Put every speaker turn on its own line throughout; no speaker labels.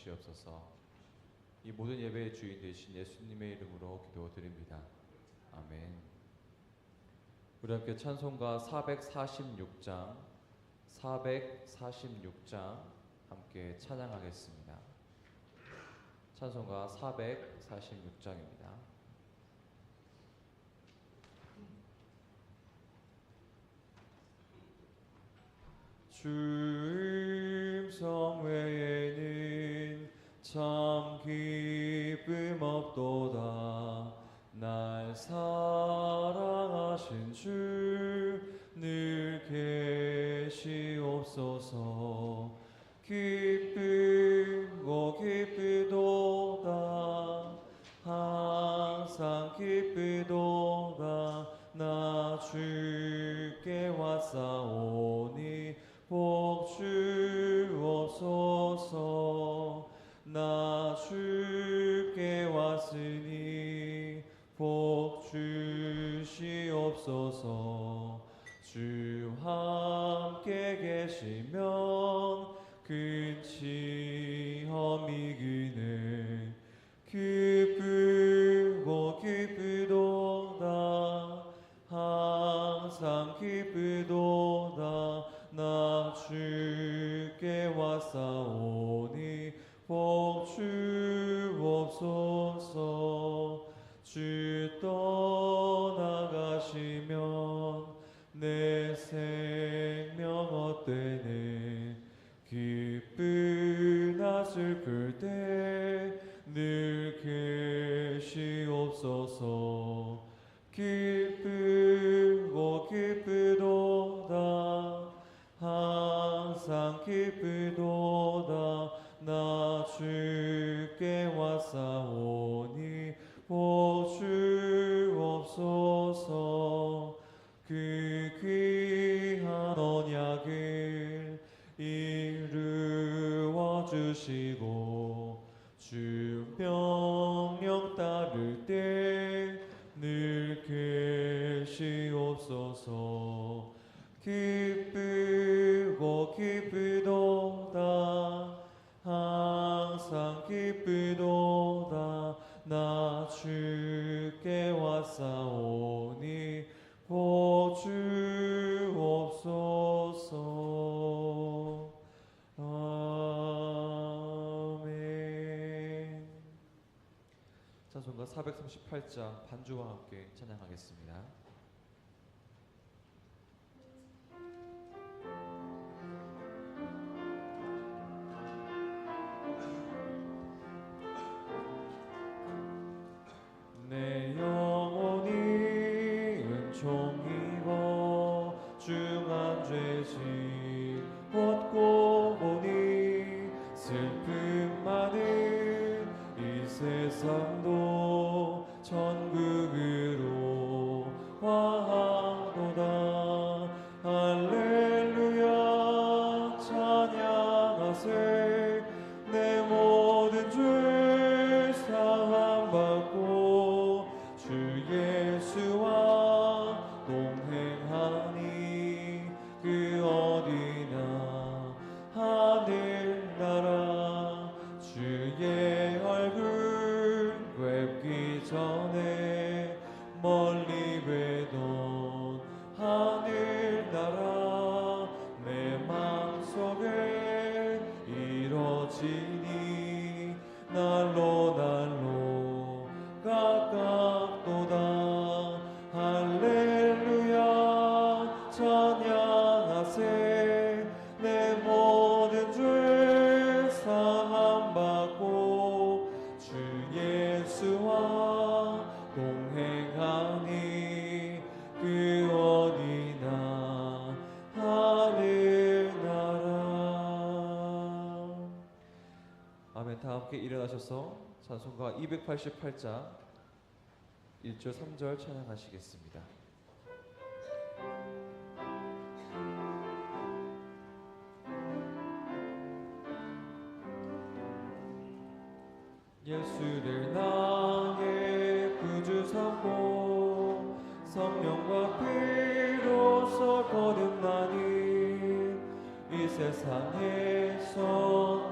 주시옵소서. 이 모든 예배의 주인 되신 예수님의 이름으로 기도드립니다. 아멘. 우리 함께 찬송가 446장 함께 찬양하겠습니다. 찬송가 446장입니다. 주 음성 외에는 참 기쁨 없도다. 날 사랑하신 주 늘 계시옵소서. 기쁘고 기쁘도다. 항상 기쁘도다. 나 주께 왔사오니 복 주옵소서. 나 주께 왔으니 복 주시옵소서. 주 함께 계시면 근치험이 그네. 기쁘고 기쁘도다. 항상 기쁘도다. 나 주께 왔사오니 복 주옵소서. 주 떠나가시면 내 생명 헛되네. 기쁘나 슬플 때 늘 계시옵소서. 기쁘고 기쁘도다. 항상 기쁘도다. 나 주께 왔사오니 복 주옵소서. 그 귀한 언약을 이루어 주시고 주 명령 따를 때 늘 계시옵소서. 기쁘고 기쁘도다. 항상 기쁘도다. 나 주께 왔사오니 복 주옵소서. 아멘. 찬송가 438장 반주와 함께 찬양하겠습니다. 내 영혼이 은총 입어 중한 죄짐 벗고 보니 슬픔 많은 이 세상도 천국으로 화하도다. 할렐루야 찬양하세. 내 모든 죄 사함받고 주 예수와 동행하니 그 어디나 하늘나라. 주의 얼굴 뵙기 전에 멀리 뵈던 하늘나라. 내 맘속에 이뤄지니 날로 날로 가깝도다. 할렐루야 찬양하세. 내 모든 죄 사함받고 주 예수와 동행하니 그 어디나 하늘나라. 아멘. 다 함께 일어나셔서 찬송가 288장 1절 3절 찬양하시겠습니다. 예수를 나의 구주 삼고 성령과 피로써 거듭나니 이 세상에서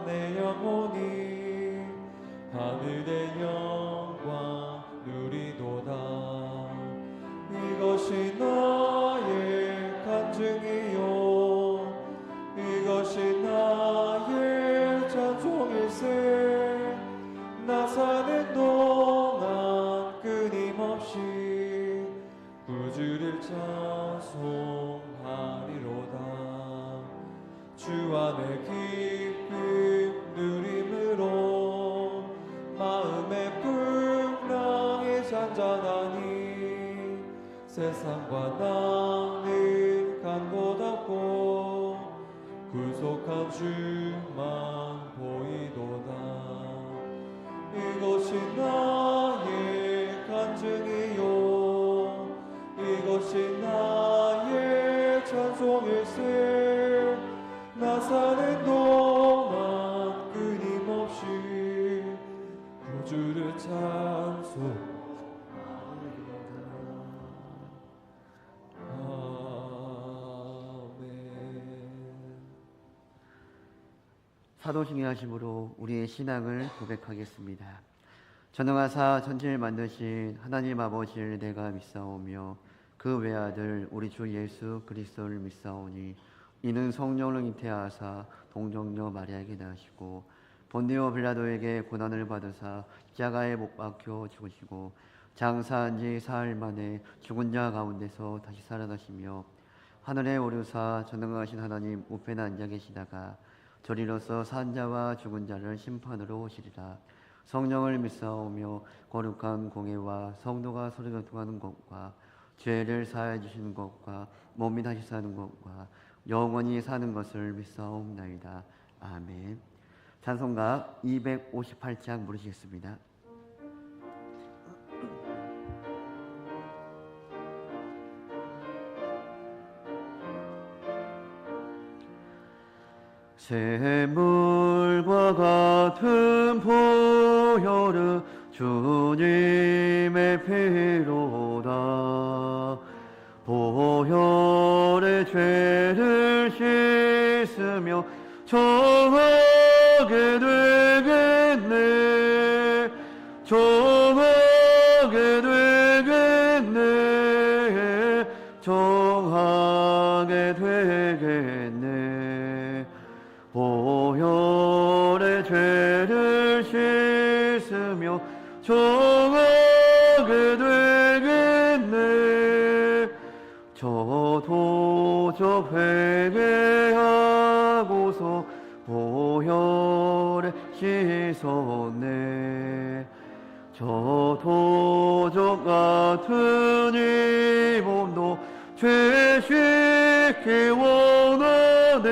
내 영혼이 하늘의 영광 누리도다. 이것이 나의 간증이요 이것이 나의 찬송일세. 나 사는 동안 끊임없이 구주를 찬송하리로다. 주 안에 기쁨 누림으로 마음의 풍랑이 잔잔하니 세상과 나는 간 곳 없고 구속한 주만 보이도다. 이것이 나의 간증이요 이것이 나의 찬송일세. 나 사는 동안 끊임없이 구주를 찬송하리로다.
사도신의 하심으로 우리의 신앙을 고백하겠습니다. 전능하사 천지를 만드신 하나님 아버지를 내가 믿사오며 그 외아들 우리 주 예수 그리스도를 믿사오니 이는 성령을 잉태하사 동정녀 마리아에게 나시고 본디오 빌라도에게 고난을 받으사 십자가에 못 박혀 죽으시고 장사한 지 사흘 만에 죽은 자 가운데서 다시 살아나시며 하늘에 오르사 전능하신 하나님 우편에 앉아 계시다가 저리로서 산 자와 죽은 자를 심판으로 오시리라. 성령을 믿사오며 거룩한 공예와 성도가 서로 교통하는 것과 죄를 사하여 주시는 것과 몸이 다시 사는 것과 영원히 사는 것을 믿사옵나이다. 아멘. 찬송가 258장 부르시겠습니다. 샘물과 같은 보혈은 주님의 피로다. 보혈의 죄를 씻으며 정하게 되겠네. 정하게 되겠네. 정하게 되겠네. 보혈의 죄를 씻으며 정하게 되겠네. 저도 저 회개하고서 보혈에 씻었네. 저도 저 같은 이 몸도 죄 씻기 원하네.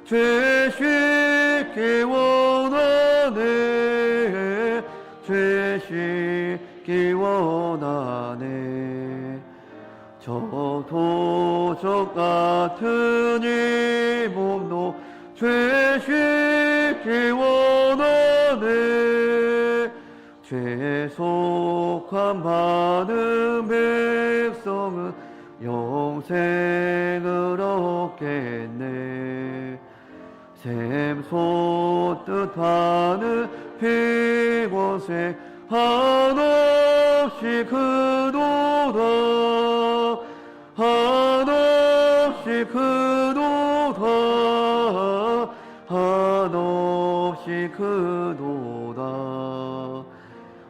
죄 씻기 원하네. 죄 씻기 원하네. 저도 저 같은 이 몸도 죄 씻기 원하네. 죄속함 받은 백성은 영생을 얻겠네. 샘솟 뜻하는 피곤새 한없이 크도다. 한없이 크도다. 한없이 크도다.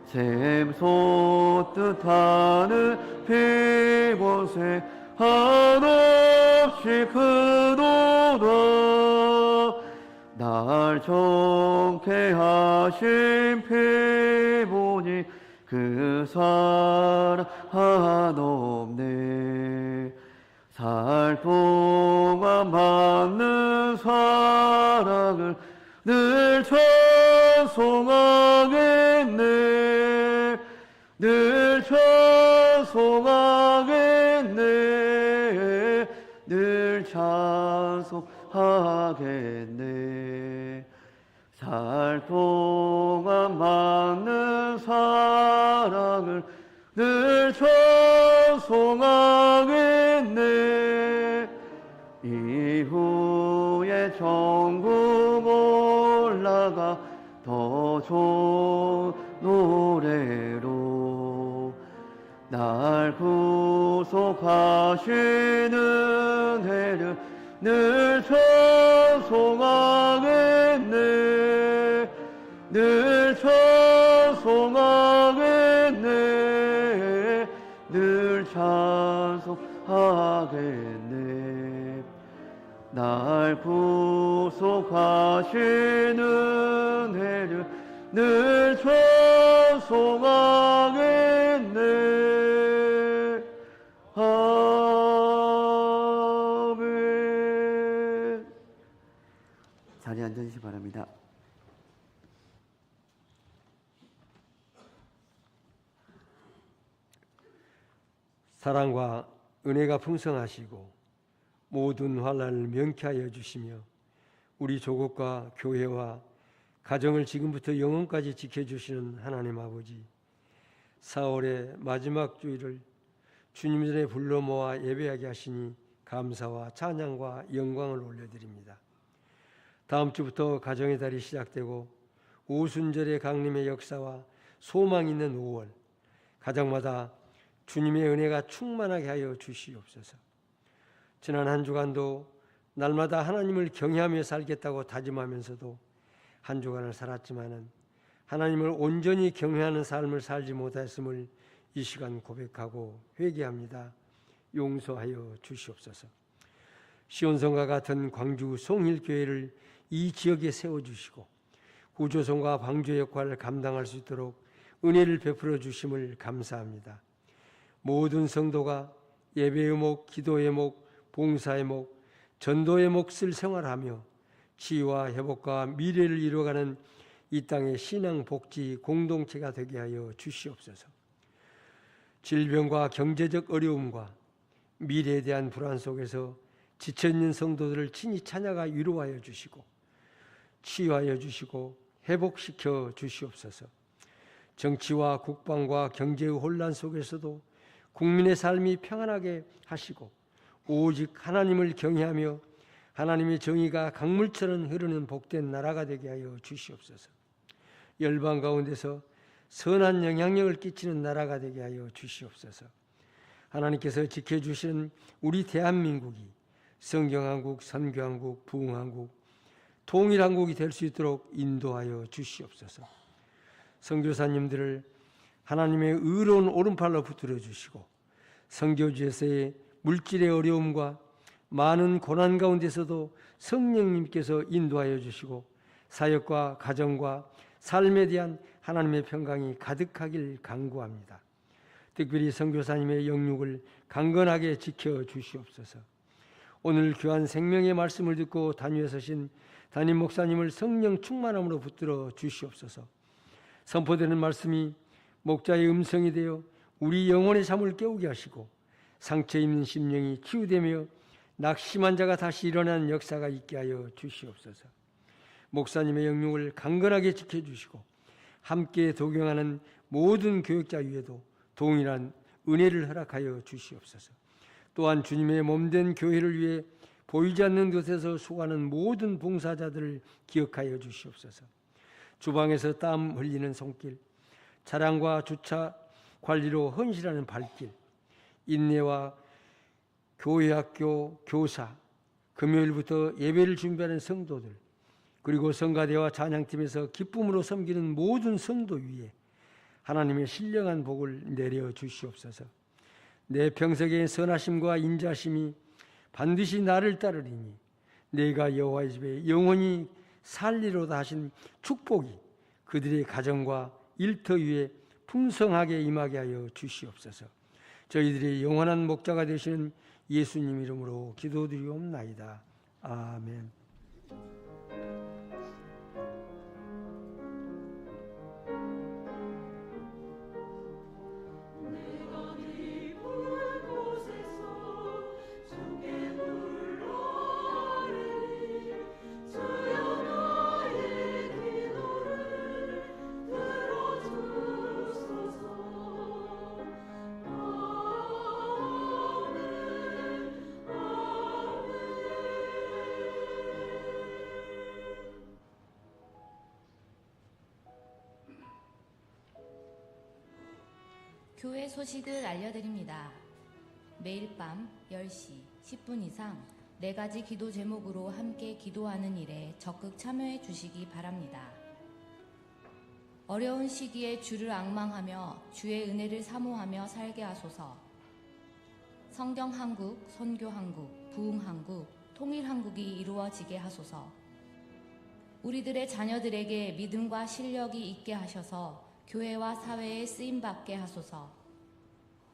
샘솟 뜻하는 피곤새 한없이 크도다. 날 정케 하신 피보니 그 사랑 한없네. 살 동안 받는 사랑을 늘 찬송하겠네. 늘 찬송하겠네. 늘 찬송하겠네. 살 동안 받는 사랑을 늘 찬송하겠네. 이후에 천국 올라가 더 좋은 노래로 날 구속하시는 은혜를 늘 찬송하겠네. 늘 찬송하겠네. 늘 찬송하겠네. 날 구속하시는 은혜를 늘 찬송하겠네. 아멘. 자리에 앉으시기 바랍니다.
사랑과 은혜가 풍성하시고 모든 환난을 명쾌하여 주시며 우리 조국과 교회와 가정을 지금부터 영원까지 지켜주시는 하나님 아버지, 4월의 마지막 주일을 주님 전에 불러 모아 예배하게 하시니 감사와 찬양과 영광을 올려드립니다. 다음 주부터 가정의 달이 시작되고 오순절의 강림의 역사와 소망 있는 5월, 가정마다 주님의 은혜가 충만하게 하여 주시옵소서. 지난 한 주간도 날마다 하나님을 경외하며 살겠다고 다짐하면서도 한 주간을 살았지만은 하나님을 온전히 경외하는 삶을 살지 못했음을 이 시간 고백하고 회개합니다. 용서하여 주시옵소서. 시온성과 같은 광주 송힐교회를 이 지역에 세워주시고 구조성과 방주 역할을 감당할 수 있도록 은혜를 베풀어 주심을 감사합니다. 모든 성도가 예배의 목, 기도의 목, 봉사의 목, 전도의 몫을 생활하며 치유와 회복과 미래를 이루어가는 이 땅의 신앙 복지 공동체가 되게 하여 주시옵소서. 질병과 경제적 어려움과 미래에 대한 불안 속에서 지쳐있는 성도들을 친히 찾아가 위로하여 주시고 치유하여 주시고 회복시켜 주시옵소서. 정치와 국방과 경제의 혼란 속에서도 국민의 삶이 평안하게 하시고 오직 하나님을 경외하며 하나님의 정의가 강물처럼 흐르는 복된 나라가 되게 하여 주시옵소서. 열방 가운데서 선한 영향력을 끼치는 나라가 되게 하여 주시옵소서. 하나님께서 지켜주시는 우리 대한민국이 성경한국, 선교한국, 부흥한국, 통일한국이 될 수 있도록 인도하여 주시옵소서. 선교사님들을 하나님의 의로운 오른팔로 붙들어 주시고 선교지에서의 물질의 어려움과 많은 고난 가운데서도 성령님께서 인도하여 주시고 사역과 가정과 삶에 대한 하나님의 평강이 가득하길 간구합니다. 특별히 선교사님의 영육을 강건하게 지켜 주시옵소서. 오늘 귀한 생명의 말씀을 듣고 단위에 서신 담임 목사님을 성령 충만함으로 붙들어 주시옵소서. 선포되는 말씀이 목자의 음성이 되어 우리 영혼의 잠을 깨우게 하시고 상처 입는 심령이 치유되며 낙심한 자가 다시 일어나는 역사가 있게 하여 주시옵소서. 목사님의 영육을 강건하게 지켜주시고 함께 동행하는 모든 교역자 위에도 동일한 은혜를 허락하여 주시옵소서. 또한 주님의 몸된 교회를 위해 보이지 않는 곳에서 수고하는 모든 봉사자들을 기억하여 주시옵소서. 주방에서 땀 흘리는 손길, 차량과 주차 관리로 헌신하는 발길, 인내와 교회 학교 교사, 금요일부터 예배를 준비하는 성도들, 그리고 성가대와 찬양팀에서 기쁨으로 섬기는 모든 성도 위에 하나님의 신령한 복을 내려 주시옵소서. 내 평생의 선하심과 인자심이 반드시 나를 따르리니 내가 여호와의 집에 영원히 살리로다 하신 축복이 그들의 가정과 일터 위에 풍성하게 임하게 하여 주시옵소서. 저희들의 영원한 목자가 되시는 예수님 이름으로 기도드리옵나이다. 아멘.
교회 소식을 알려드립니다. 매일 밤 10시 10분 이상 4가지 기도 제목으로 함께 기도하는 일에 적극 참여해 주시기 바랍니다. 어려운 시기에 주를 앙망하며 주의 은혜를 사모하며 살게 하소서. 성경 한국, 선교 한국, 부흥 한국, 통일 한국이 이루어지게 하소서. 우리들의 자녀들에게 믿음과 실력이 있게 하셔서 교회와 사회에 쓰임받게 하소서.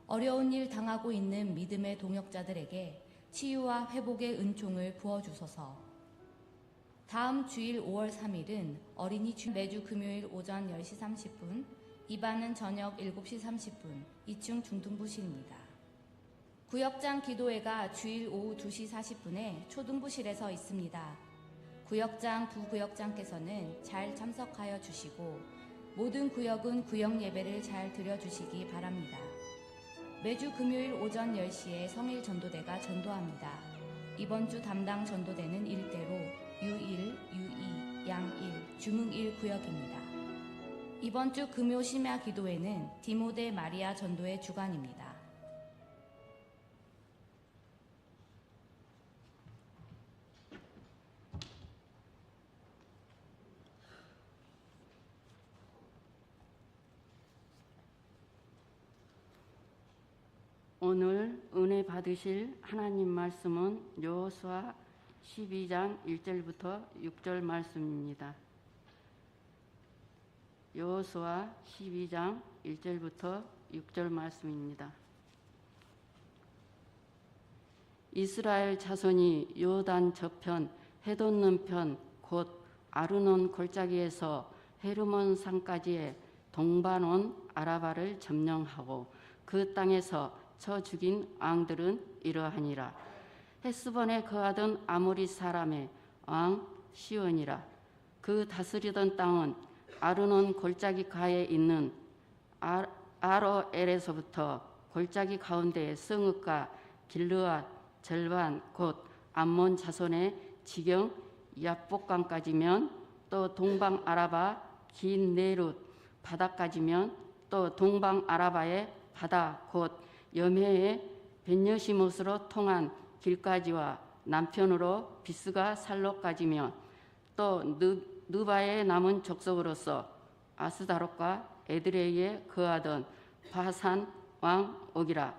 어려운 일 당하고 있는 믿음의 동역자들에게 치유와 회복의 은총을 부어주소서. 다음 주일 5월 3일은 어린이 주 매주 금요일 오전 10시 30분, 이반은 저녁 7시 30분, 2층 중등부실입니다. 구역장 기도회가 주일 오후 2시 40분에 초등부실에서 있습니다. 구역장, 부구역장께서는 잘 참석하여 주시고 모든 구역은 구역 예배를 잘 드려주시기 바랍니다. 매주 금요일 오전 10시에 성일 전도대가 전도합니다. 이번 주 담당 전도대는 일대로 U1, U2, 양1, 중흥1 구역입니다. 이번 주 금요 심야 기도회는 디모데 마리아 전도의 주관입니다.
오늘 은혜 받으실 하나님 말씀은 여호수아 12장 1절부터 6절 말씀입니다. 여호수아 12장 1절부터 6절 말씀입니다. 이스라엘 자손이 요단 저편 해돋는 편 곧 아르논 골짜기에서 헤르몬 산까지의 동반온 아라바를 점령하고 그 땅에서 쳐 죽인 왕들은 이러하니라. 헤스본에 거하던 아모리 사람의 왕 시온이라. 그 다스리던 땅은 아르논 골짜기 가에 있는 아로엘에서부터 골짜기 가운데 성읍과 길르앗 절반 곧 암몬 자손의 지경 야복강까지면 또 동방 아라바 긴 네룻 바다까지면 또 동방 아라바의 바다 곧 염해의 벤여시못으로 통한 길까지와 남편으로 비스가 살로까지면 또 느바의 남은 족속으로서 아스다롯과 에드레이에 거하던 바산 왕 옥이라.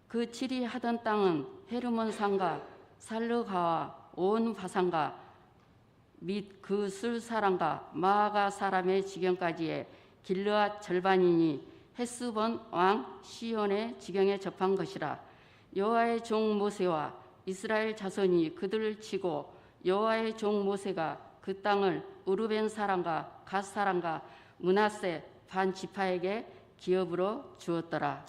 그 칠이 하던 땅은 헤르몬 산과 살르가와 온 바산과 및 그 술 사람과 마아가 사람의 지경까지의 길르앗 절반이니 헤스본 왕 시온의 지경에 접한 것이라. 여호와의 종 모세와 이스라엘 자손이 그들을 치고 여호와의 종 모세가 그 땅을 우르벤 사람과 갓 사람과 므낫세 반 지파에게 기업으로 주었더라.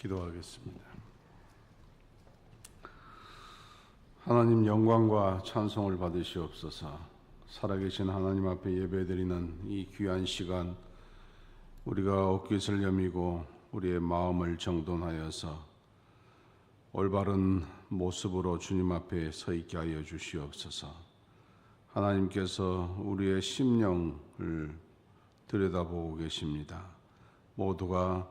기도하겠습니다. 하나님, 영광과 찬송을 받으시옵소서. 살아계신 하나님 앞에 예배드리는 이 귀한 시간, 우리가 옷깃을 여미고 우리의 마음을 정돈하여서 올바른 모습으로 주님 앞에 서 있게 하여 주시옵소서. 하나님께서 우리의 심령을 들여다보고 계십니다. 모두가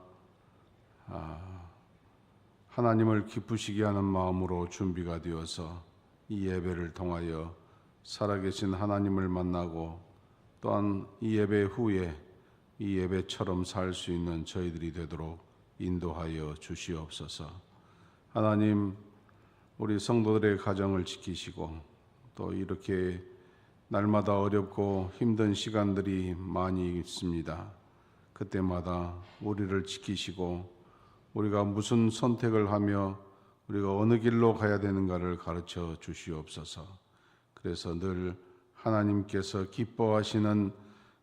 하나님을 기쁘시게 하는 마음으로 준비가 되어서 이 예배를 통하여 살아계신 하나님을 만나고 또한 이 예배 후에 이 예배처럼 살 수 있는 저희들이 되도록 인도하여 주시옵소서. 하나님, 우리 성도들의 가정을 지키시고 또 이렇게 날마다 어렵고 힘든 시간들이 많이 있습니다. 그때마다 우리를 지키시고 우리가 무슨 선택을 하며 우리가 어느 길로 가야 되는가를 가르쳐 주시옵소서. 그래서 늘 하나님께서 기뻐하시는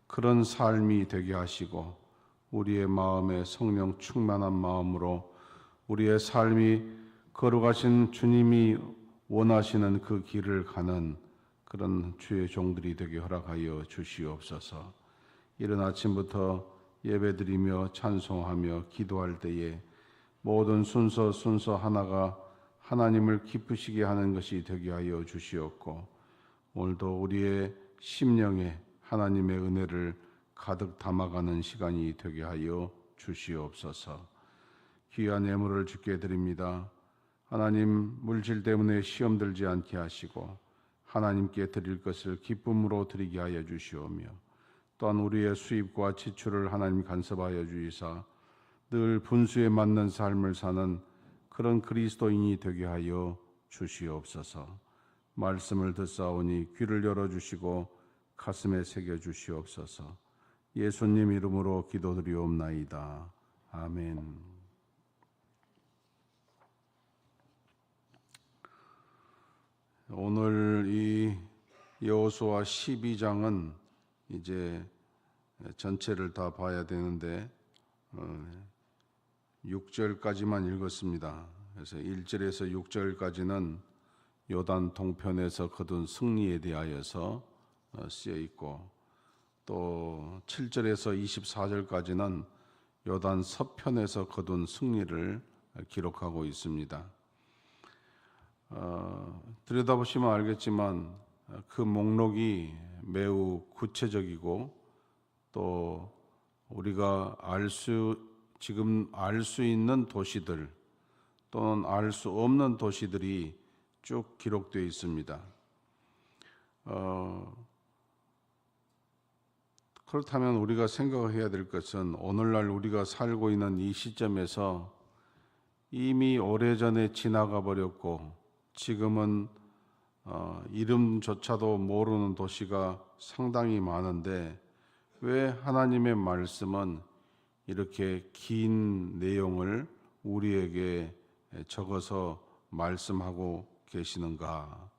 그런 삶이 되게 하시고 우리의 마음에 성령 충만한 마음으로 우리의 삶이 거룩하신 주님이 원하시는 그 길을 가는 그런 주의 종들이 되게 허락하여 주시옵소서. 이른 아침부터 예배드리며 찬송하며 기도할 때에 모든 순서 하나가 하나님을 기쁘시게 하는 것이 되게 하여 주시옵고 오늘도 우리의 심령에 하나님의 은혜를 가득 담아가는 시간이 되게 하여 주시옵소서. 귀한 예물을 주께 드립니다. 하나님, 물질 때문에 시험 들지 않게 하시고 하나님께 드릴 것을 기쁨으로 드리게 하여 주시오며 또한 우리의 수입과 지출을 하나님 간섭하여 주이사 늘 분수에 맞는 삶을 사는 그런 그리스도인이 되게 하여 주시옵소서. 말씀을 듣사오니 귀를 열어주시고 가슴에 새겨주시옵소서. 예수님 이름으로 기도드리옵나이다. 아멘. 오늘 이 여호수아 12장은 이제 전체를 다 봐야 되는데 6절까지만 읽었습니다. 그래서 1절에서 6절까지는 요단 동편에서 거둔 승리에 대하여서 쓰여 있고 또 7절에서 24절까지는 요단 서편에서 거둔 승리를 기록하고 있습니다. 들여다보시면 알겠지만 그 목록이 매우 구체적이고 또 우리가 지금 알 수 있는 도시들 또는 알 수 없는 도시들이 쭉 기록되어 있습니다. 그렇다면 우리가 생각해야 될 것은 오늘날 우리가 살고 있는 이 시점에서 이미 오래전에 지나가 버렸고 지금은 이름조차도 모르는 도시가 상당히 많은데 왜 하나님의 말씀은 이렇게 긴 내용을 우리에게 적어서 말씀하고 계시는가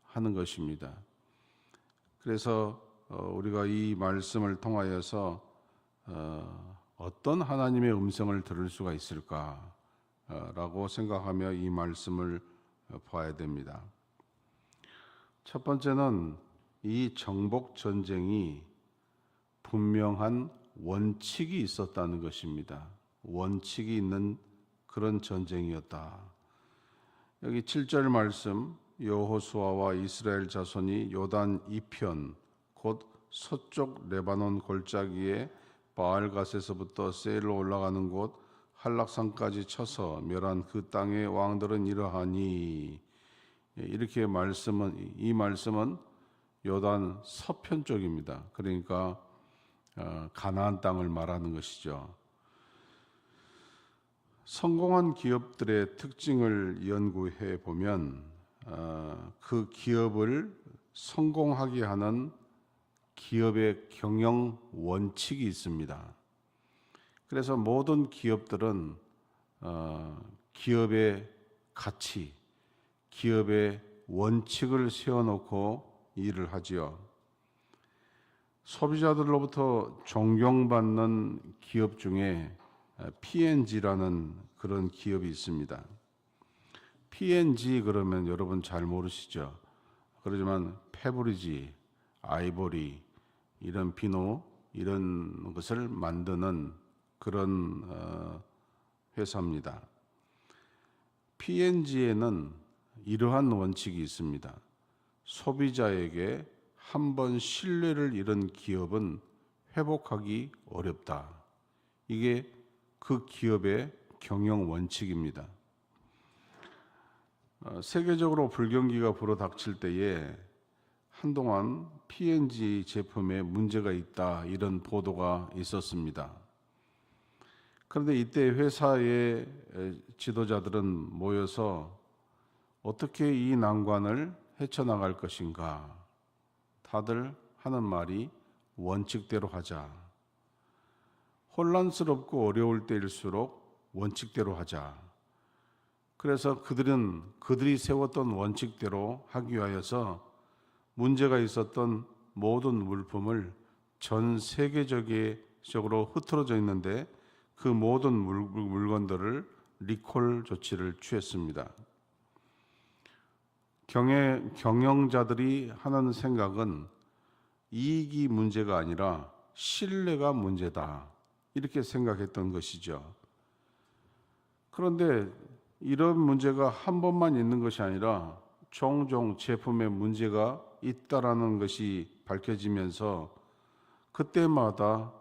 하는 것입니다. 그래서 우리가 이 말씀을 통하여서 어떤 하나님의 음성을 들을 수가 있을까라고 생각하며 이 말씀을 봐야 됩니다. 첫 번째는 이 정복 전쟁이 분명한 원칙이 있었다는 것입니다. 원칙이 있는 그런 전쟁이었다. 여기 7절 말씀, 여호수아와 이스라엘 자손이 요단 이편 곧 서쪽 레바논 골짜기에 바알갓에서부터 세일로 올라가는 곳 한락산까지 쳐서 멸한 그 땅의 왕들은 이러하니, 이렇게 이 말씀은 요단 서편 쪽입니다. 그러니까 가나안 땅을 말하는 것이죠. 성공한 기업들의 특징을 연구해 보면 그 기업을 성공하게 하는 기업의 경영 원칙이 있습니다. 그래서 모든 기업들은 기업의 가치, 기업의 원칙을 세워놓고 일을 하지요. 소비자들로부터 존경받는 기업 중에 P&G라는 그런 기업이 있습니다. P&G 그러면 여러분 잘 모르시죠? 그러지만 페브리지, 아이보리, 이런 비누 이런 것을 만드는 그런 회사입니다. P&G에는 이러한 원칙이 있습니다. 소비자에게 한번 신뢰를 잃은 기업은 회복하기 어렵다. 이게 그 기업의 경영 원칙입니다. 세계적으로 불경기가 불어닥칠 때에 한동안 P&G 제품에 문제가 있다 이런 보도가 있었습니다. 그런데 이때 회사의 지도자들은 모여서 어떻게 이 난관을 헤쳐나갈 것인가? 다들 하는 말이 원칙대로 하자. 혼란스럽고 어려울 때일수록 원칙대로 하자. 그래서 그들이 세웠던 원칙대로 하기 위하여서 문제가 있었던 모든 물품을 전 세계적으로 흐트러져 있는데 그 모든 물건들을 리콜 조치를 취했습니다. 경영자들이 하는 생각은 이익이 문제가 아니라 신뢰가 문제다. 이렇게 생각했던 것이죠. 그런데 이런 문제가 한 번만 있는 것이 아니라 종종 제품에 문제가 있다라는 것이 밝혀지면서 그때마다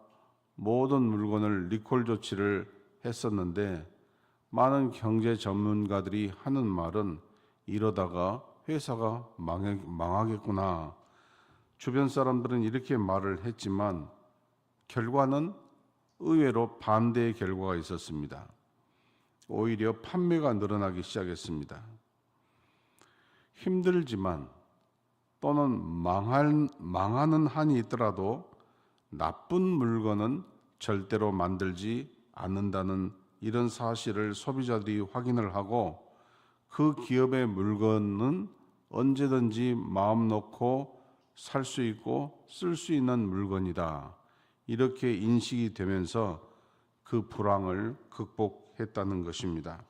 모든 물건을 리콜 조치를 했었는데 많은 경제 전문가들이 하는 말은 이러다가 회사가 망하겠구나. 주변 사람들은 이렇게 말을 했지만 결과는 의외로 반대의 결과가 있었습니다. 오히려 판매가 늘어나기 시작했습니다. 힘들지만 또는 망하는 한이 있더라도 나쁜 물건은 절대로 만들지 않는다는 이런 사실을 소비자들이 확인을 하고 그 기업의 물건은 언제든지 마음 놓고 살 수 있고 쓸 수 있는 물건이다. 이렇게 인식이 되면서 그 불황을 극복했다는 것입니다.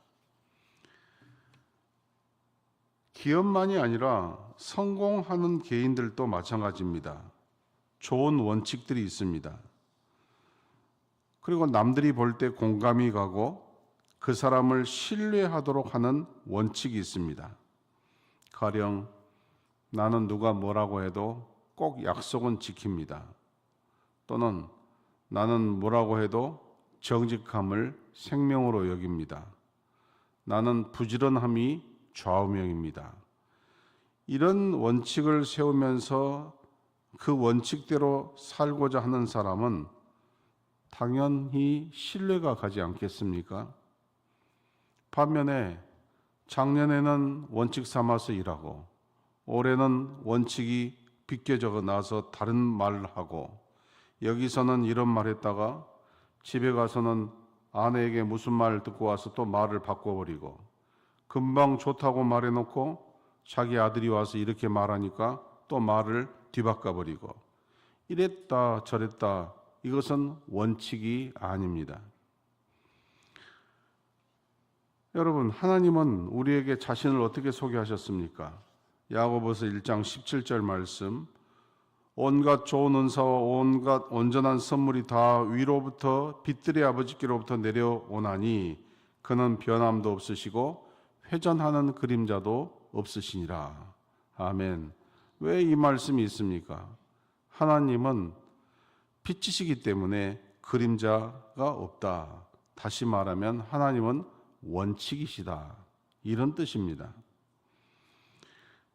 기업만이 아니라 성공하는 개인들도 마찬가지입니다. 좋은 원칙들이 있습니다. 그리고 남들이 볼 때 공감이 가고 그 사람을 신뢰하도록 하는 원칙이 있습니다. 가령 나는 누가 뭐라고 해도 꼭 약속은 지킵니다. 또는 나는 뭐라고 해도 정직함을 생명으로 여깁니다. 나는 부지런함이 좌우명입니다. 이런 원칙을 세우면서 그 원칙대로 살고자 하는 사람은 당연히 신뢰가 가지 않겠습니까? 반면에 작년에는 원칙 삼아서 일하고 올해는 원칙이 비껴져 나서 다른 말을 하고 여기서는 이런 말 했다가 집에 가서는 아내에게 무슨 말을 듣고 와서 또 말을 바꿔버리고 금방 좋다고 말해놓고 자기 아들이 와서 이렇게 말하니까 또 말을 뒤바꿔버리고 이랬다 저랬다. 이것은 원칙이 아닙니다. 여러분, 하나님은 우리에게 자신을 어떻게 소개하셨습니까? 야고보서 1장 17절 말씀, 온갖 좋은 은사와 온갖 온전한 선물이 다 위로부터 빛들의 아버지께로부터 내려오나니 그는 변함도 없으시고 회전하는 그림자도 없으시니라. 아멘. 왜 이 말씀이 있습니까? 하나님은 빛이시기 때문에 그림자가 없다. 다시 말하면 하나님은 원칙이시다. 이런 뜻입니다.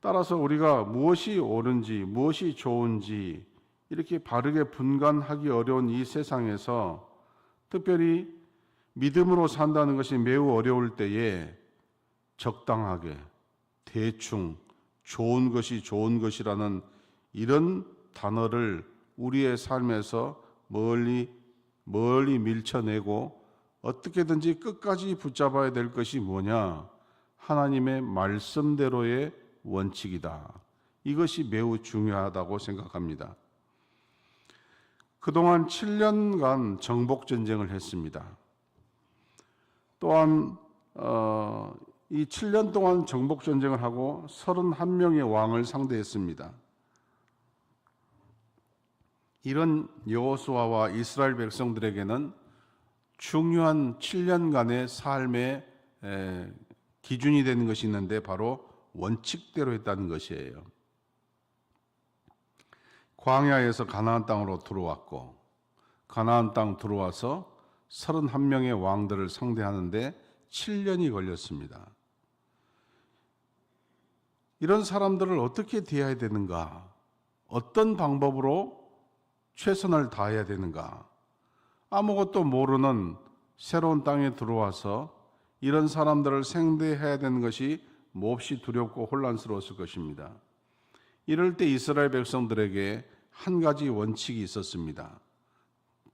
따라서 우리가 무엇이 옳은지 무엇이 좋은지 이렇게 바르게 분간하기 어려운 이 세상에서 특별히 믿음으로 산다는 것이 매우 어려울 때에 적당하게 대충 좋은 것이 좋은 것이라는 이런 단어를 우리의 삶에서 멀리 밀쳐내고 어떻게든지 끝까지 붙잡아야 될 것이 뭐냐? 하나님의 말씀대로의 원칙이다. 이것이 매우 중요하다고 생각합니다. 그동안 7년간 정복 전쟁을 했습니다. 또한 이 7년 동안 정복 전쟁을 하고 31명의 왕을 상대했습니다. 이런 여호수아와 이스라엘 백성들에게는 중요한 7년간의 삶의 기준이 되는 것이 있는데 바로 원칙대로 했다는 것이에요. 광야에서 가나안 땅으로 들어왔고 가나안 땅 들어와서 31명의 왕들을 상대하는데 7년이 걸렸습니다. 이런 사람들을 어떻게 대해야 되는가? 어떤 방법으로 최선을 다해야 되는가? 아무것도 모르는 새로운 땅에 들어와서 이런 사람들을 상대해야 되는 것이 몹시 두렵고 혼란스러웠을 것입니다. 이럴 때 이스라엘 백성들에게 한 가지 원칙이 있었습니다.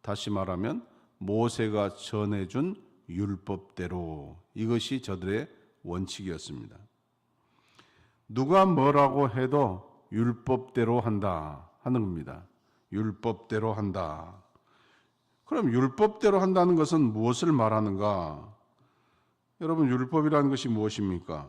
다시 말하면 모세가 전해준 율법대로, 이것이 저들의 원칙이었습니다. 누가 뭐라고 해도 율법대로 한다 하는 겁니다. 율법대로 한다. 그럼 율법대로 한다는 것은 무엇을 말하는가? 여러분, 율법이라는 것이 무엇입니까?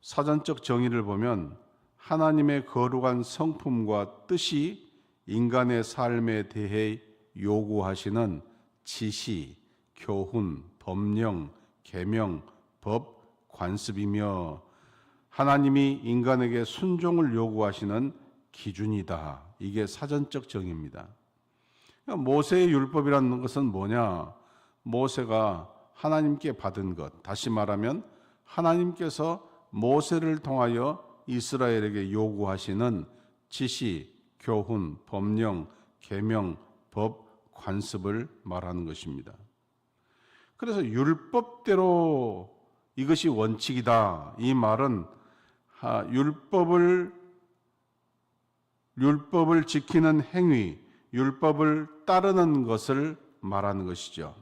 사전적 정의를 보면 하나님의 거룩한 성품과 뜻이 인간의 삶에 대해 요구하시는 지시, 교훈, 법령, 계명, 법, 관습이며 하나님이 인간에게 순종을 요구하시는 기준이다. 이게 사전적 정의입니다. 모세의 율법이라는 것은 뭐냐? 모세가 하나님께 받은 것, 다시 말하면 하나님께서 모세를 통하여 이스라엘에게 요구하시는 지시, 교훈, 법령, 계명, 법, 관습을 말하는 것입니다. 그래서 율법대로 이것이 원칙이다. 이 말은 율법을 지키는 행위, 율법을 따르는 것을 말하는 것이죠.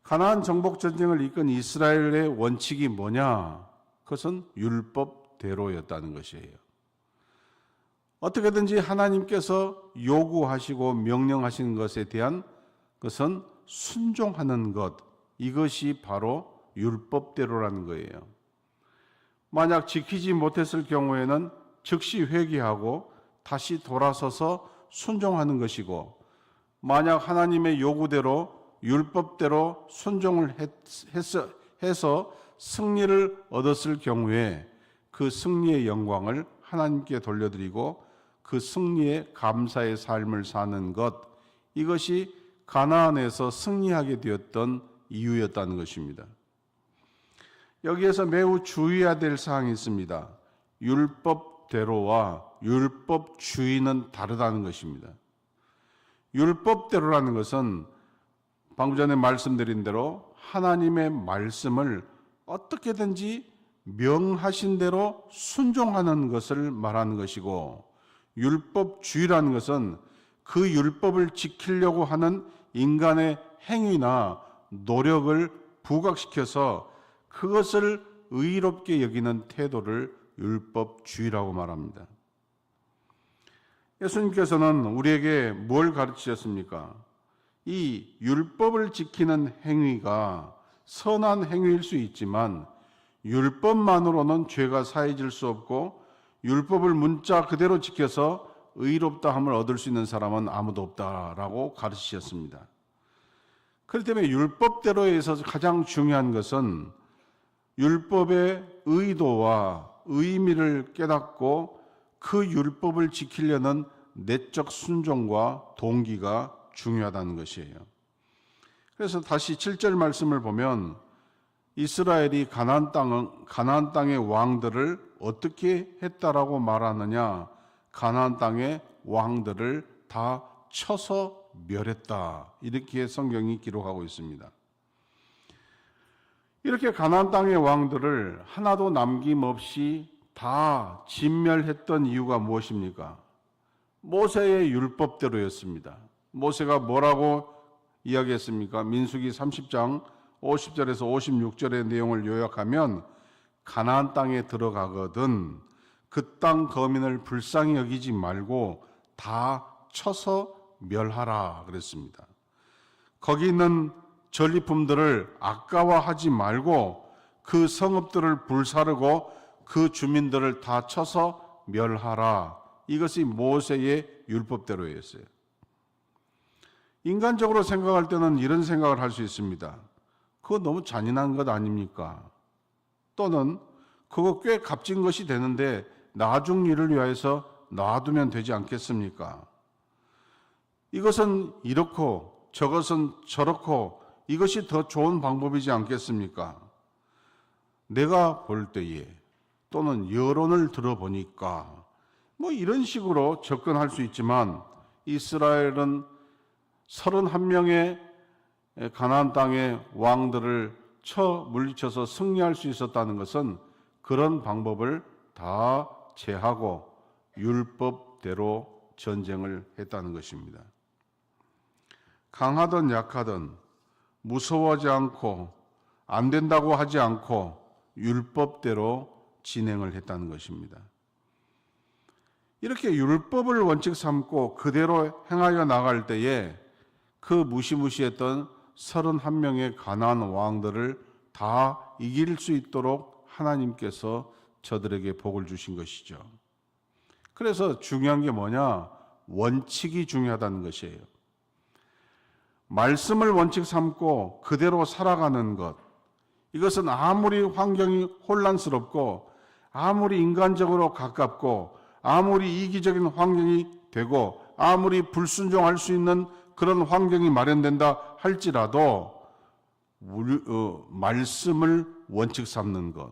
가나안 정복 전쟁을 이끈 이스라엘의 원칙이 뭐냐? 그것은 율법대로였다는 것이에요. 어떻게든지 하나님께서 요구하시고 명령하시는 것에 대한 것은 순종하는 것, 이것이 바로 율법대로라는 거예요. 만약 지키지 못했을 경우에는 즉시 회개하고 다시 돌아서서 순종하는 것이고, 만약 하나님의 요구대로 율법대로 순종을 해서 승리를 얻었을 경우에 그 승리의 영광을 하나님께 돌려드리고 그 승리에 감사의 삶을 사는 것, 이것이 가나안에서 승리하게 되었던 이유였다는 것입니다. 여기에서 매우 주의해야 될 사항이 있습니다. 율법대로와 율법주의는 다르다는 것입니다. 율법대로라는 것은 방금 전에 말씀드린 대로 하나님의 말씀을 어떻게든지 명하신 대로 순종하는 것을 말하는 것이고, 율법주의라는 것은 그 율법을 지키려고 하는 인간의 행위나 노력을 부각시켜서 그것을 의롭게 여기는 태도를 율법주의라고 말합니다. 예수님께서는 우리에게 뭘 가르치셨습니까? 이 율법을 지키는 행위가 선한 행위일 수 있지만 율법만으로는 죄가 사해질 수 없고, 율법을 문자 그대로 지켜서 의롭다함을 얻을 수 있는 사람은 아무도 없다라고 가르치셨습니다. 그렇기 때문에 율법대로에 있어서 가장 중요한 것은 율법의 의도와 의미를 깨닫고 그 율법을 지키려는 내적 순종과 동기가 중요하다는 것이에요. 그래서 다시 7절 말씀을 보면 이스라엘이 가나안 땅의 왕들을 어떻게 했다라고 말하느냐? 가나안 땅의 왕들을 다 쳐서 멸했다. 이렇게 성경이 기록하고 있습니다. 이렇게 가나안 땅의 왕들을 하나도 남김없이 다 진멸했던 이유가 무엇입니까? 모세의 율법대로였습니다. 모세가 뭐라고 이야기했습니까? 민수기 30장 50절에서 56절의 내용을 요약하면 가나안 땅에 들어가거든 그 땅 거민을 불쌍히 여기지 말고 다 쳐서 멸하라 그랬습니다. 거기 있는 전리품들을 아까워하지 말고 그 성읍들을 불사르고 그 주민들을 다 쳐서 멸하라. 이것이 모세의 율법대로였어요. 인간적으로 생각할 때는 이런 생각을 할 수 있습니다. 그거 너무 잔인한 것 아닙니까? 또는 그거 꽤 값진 것이 되는데 나중 일을 위해서 놔두면 되지 않겠습니까? 이것은 이렇고 저것은 저렇고 이것이 더 좋은 방법이지 않겠습니까? 내가 볼 때에 또는 여론을 들어보니까 뭐 이런 식으로 접근할 수 있지만 이스라엘은 31명의 가나안 땅의 왕들을 물리쳐서 승리할 수 있었다는 것은 그런 방법을 다 제하고 율법대로 전쟁을 했다는 것입니다. 강하든 약하든 무서워하지 않고 안 된다고 하지 않고 율법대로 진행을 했다는 것입니다. 이렇게 율법을 원칙 삼고 그대로 행하여 나갈 때에 그 무시무시했던 31명의 가나안 왕들을 다 이길 수 있도록 하나님께서 저들에게 복을 주신 것이죠. 그래서 중요한 게 뭐냐? 원칙이 중요하다는 것이에요. 말씀을 원칙 삼고 그대로 살아가는 것, 이것은 아무리 환경이 혼란스럽고 아무리 인간적으로 가깝고 아무리 이기적인 환경이 되고 아무리 불순종할 수 있는 그런 환경이 마련된다 할지라도 말씀을 원칙 삼는 것,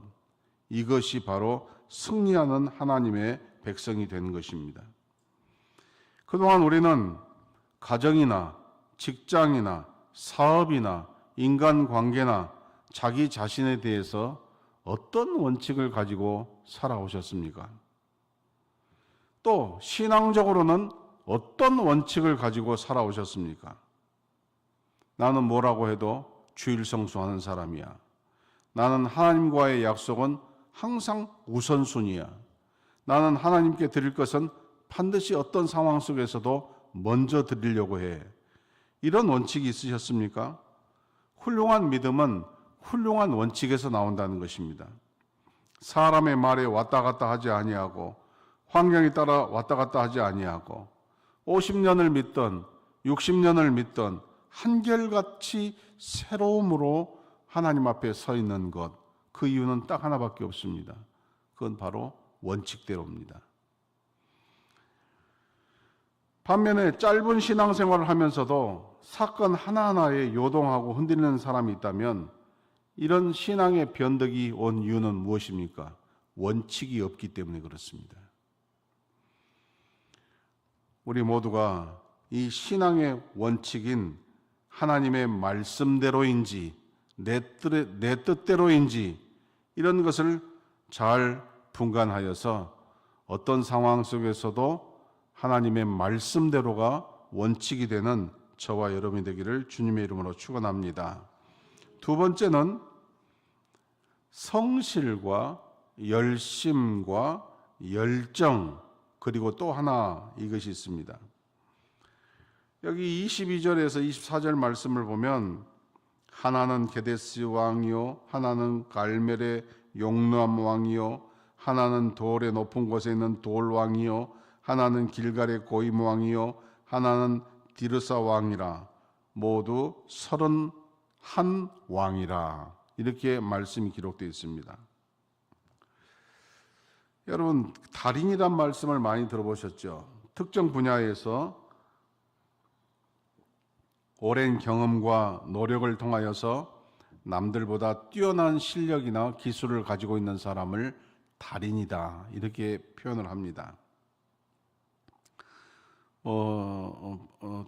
이것이 바로 승리하는 하나님의 백성이 되는 것입니다. 그동안 우리는 가정이나 직장이나 사업이나 인간관계나 자기 자신에 대해서 어떤 원칙을 가지고 살아오셨습니까? 또 신앙적으로는 어떤 원칙을 가지고 살아오셨습니까? 나는 뭐라고 해도 주일 성수하는 사람이야. 나는 하나님과의 약속은 항상 우선순위야. 나는 하나님께 드릴 것은 반드시 어떤 상황 속에서도 먼저 드리려고 해. 이런 원칙이 있으셨습니까? 훌륭한 믿음은 훌륭한 원칙에서 나온다는 것입니다. 사람의 말에 왔다 갔다 하지 아니하고 환경에 따라 왔다 갔다 하지 아니하고 50년을 믿던 60년을 믿던 한결같이 새로움으로 하나님 앞에 서 있는 것, 그 이유는 딱 하나밖에 없습니다. 그건 바로 원칙대로입니다. 반면에 짧은 신앙생활을 하면서도 사건 하나하나에 요동하고 흔들리는 사람이 있다면 이런 신앙의 변덕이 온 이유는 무엇입니까? 원칙이 없기 때문에 그렇습니다. 우리 모두가 이 신앙의 원칙인 하나님의 말씀대로인지 내 뜻대로인지 이런 것을 잘 분간하여서 어떤 상황 속에서도 하나님의 말씀대로가 원칙이 되는 저와 여러분이 되기를 주님의 이름으로 축원합니다. 두 번째는 성실과 열심과 열정, 그리고 또 하나 이것이 있습니다. 여기 22절에서 24절 말씀을 보면 하나는 게데스 왕이요 하나는 갈멜의 용람 왕이요 하나는 돌의 높은 곳에 있는 돌 왕이요 하나는 길갈의 고임 왕이요 하나는 디르사 왕이라 모두 31왕이라 이렇게 말씀이 기록되어 있습니다. 여러분 달인이란 말씀을 많이 들어보셨죠? 특정 분야에서 오랜 경험과 노력을 통하여서 남들보다 뛰어난 실력이나 기술을 가지고 있는 사람을 달인이다 이렇게 표현을 합니다.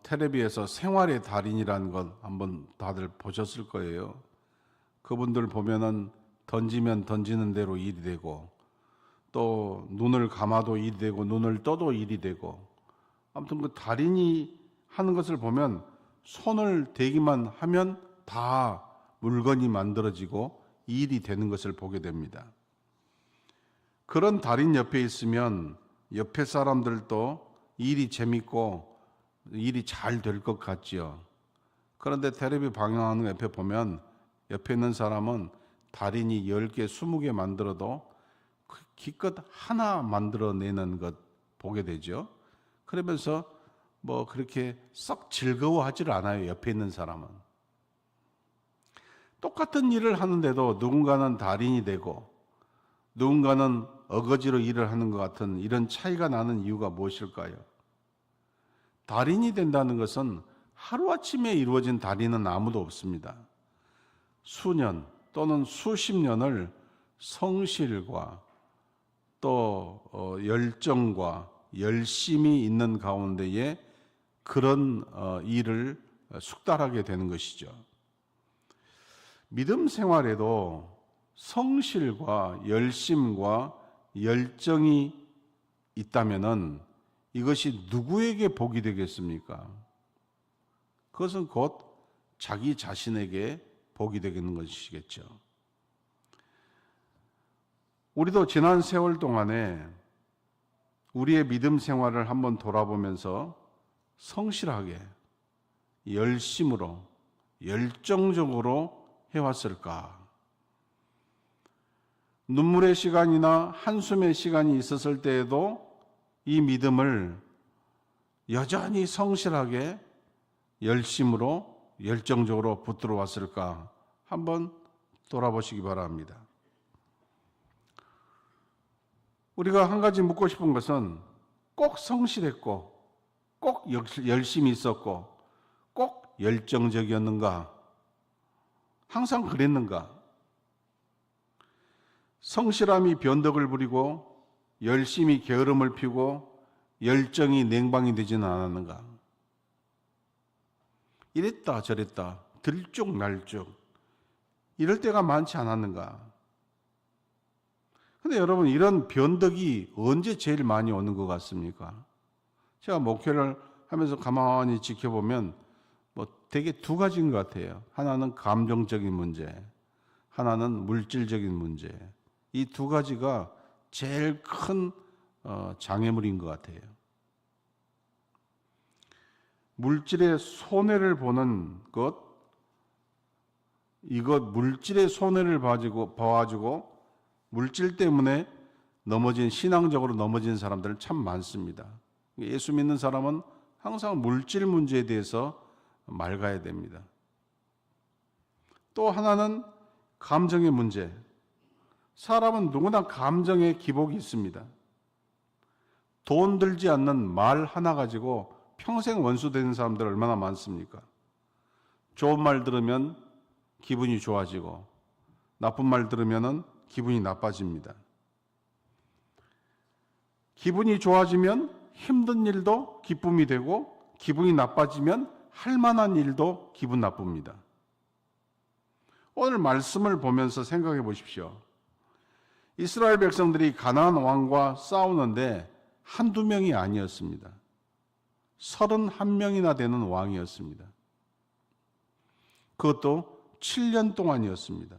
텔레비에서 생활의 달인이라는 것 한번 다들 보셨을 거예요. 그분들 보면은 던지면 던지는 대로 일이 되고 또 눈을 감아도 일이 되고 눈을 떠도 일이 되고 아무튼 그 달인이 하는 것을 보면 손을 대기만 하면 다 물건이 만들어지고 일이 되는 것을 보게 됩니다. 그런 달인 옆에 있으면 옆에 사람들도 일이 재밌고 일이 잘 될 것 같지요. 그런데 텔레비 방영하는 거 옆에 보면 옆에 있는 사람은 달인이 10개, 20개 만들어도 기껏 하나 만들어내는 것 보게 되죠. 그러면서 뭐 그렇게 썩 즐거워하지를 않아요. 옆에 있는 사람은. 똑같은 일을 하는데도 누군가는 달인이 되고 누군가는 어거지로 일을 하는 것 같은 이런 차이가 나는 이유가 무엇일까요? 달인이 된다는 것은 하루아침에 이루어진 달인은 아무도 없습니다. 수년 또는 수십 년을 성실과 또 열정과 열심이 있는 가운데에 그런 일을 숙달하게 되는 것이죠. 믿음 생활에도 성실과 열심과 열정이 있다면은 이것이 누구에게 복이 되겠습니까? 그것은 곧 자기 자신에게 복이 되는 것이겠죠. 우리도 지난 세월 동안에 우리의 믿음 생활을 한번 돌아보면서 성실하게, 열심으로, 열정적으로 해왔을까? 눈물의 시간이나 한숨의 시간이 있었을 때에도 이 믿음을 여전히 성실하게, 열심으로, 열정적으로 붙들어 왔을까? 한번 돌아보시기 바랍니다. 우리가 한 가지 묻고 싶은 것은 꼭 성실했고, 꼭 열심히 있었고, 꼭 열정적이었는가? 항상 그랬는가? 성실함이 변덕을 부리고 열심히 게으름을 피우고 열정이 냉방이 되지는 않았는가? 이랬다 저랬다 들쭉날쭉 이럴 때가 많지 않았는가? 근데 여러분, 이런 변덕이 언제 제일 많이 오는 것 같습니까? 제가 목회를 하면서 가만히 지켜보면 뭐 되게 두 가지인 것 같아요. 하나는 감정적인 문제, 하나는 물질적인 문제. 이 두 가지가 제일 큰 장애물인 것 같아요. 물질의 손해를 보는 것, 이것 물질의 손해를 봐가지고 물질 때문에 신앙적으로 넘어진 사람들 참 많습니다. 예수 믿는 사람은 항상 물질 문제에 대해서 맑아야 됩니다. 또 하나는 감정의 문제. 사람은 누구나 감정의 기복이 있습니다. 돈 들지 않는 말 하나 가지고 평생 원수 되는 사람들 얼마나 많습니까? 좋은 말 들으면 기분이 좋아지고 나쁜 말 들으면 기분이 나빠집니다. 기분이 좋아지면 힘든 일도 기쁨이 되고 기분이 나빠지면 할 만한 일도 기분 나쁩니다. 오늘 말씀을 보면서 생각해 보십시오. 이스라엘 백성들이 가나안 왕과 싸우는데 한두 명이 아니었습니다. 31명이나 되는 왕이었습니다. 그것도 7년 동안이었습니다.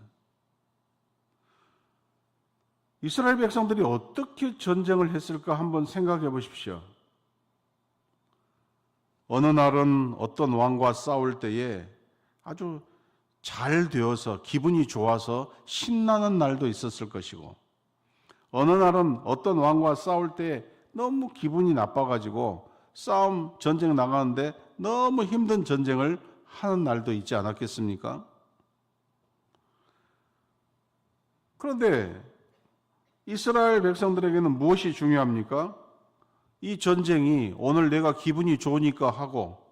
이스라엘 백성들이 어떻게 전쟁을 했을까 한번 생각해 보십시오. 어느 날은 어떤 왕과 싸울 때에 아주 잘 되어서 기분이 좋아서 신나는 날도 있었을 것이고, 어느 날은 어떤 왕과 싸울 때 너무 기분이 나빠가지고 전쟁 나가는데 너무 힘든 전쟁을 하는 날도 있지 않았겠습니까? 그런데 이스라엘 백성들에게는 무엇이 중요합니까? 이 전쟁이 오늘 내가 기분이 좋으니까 하고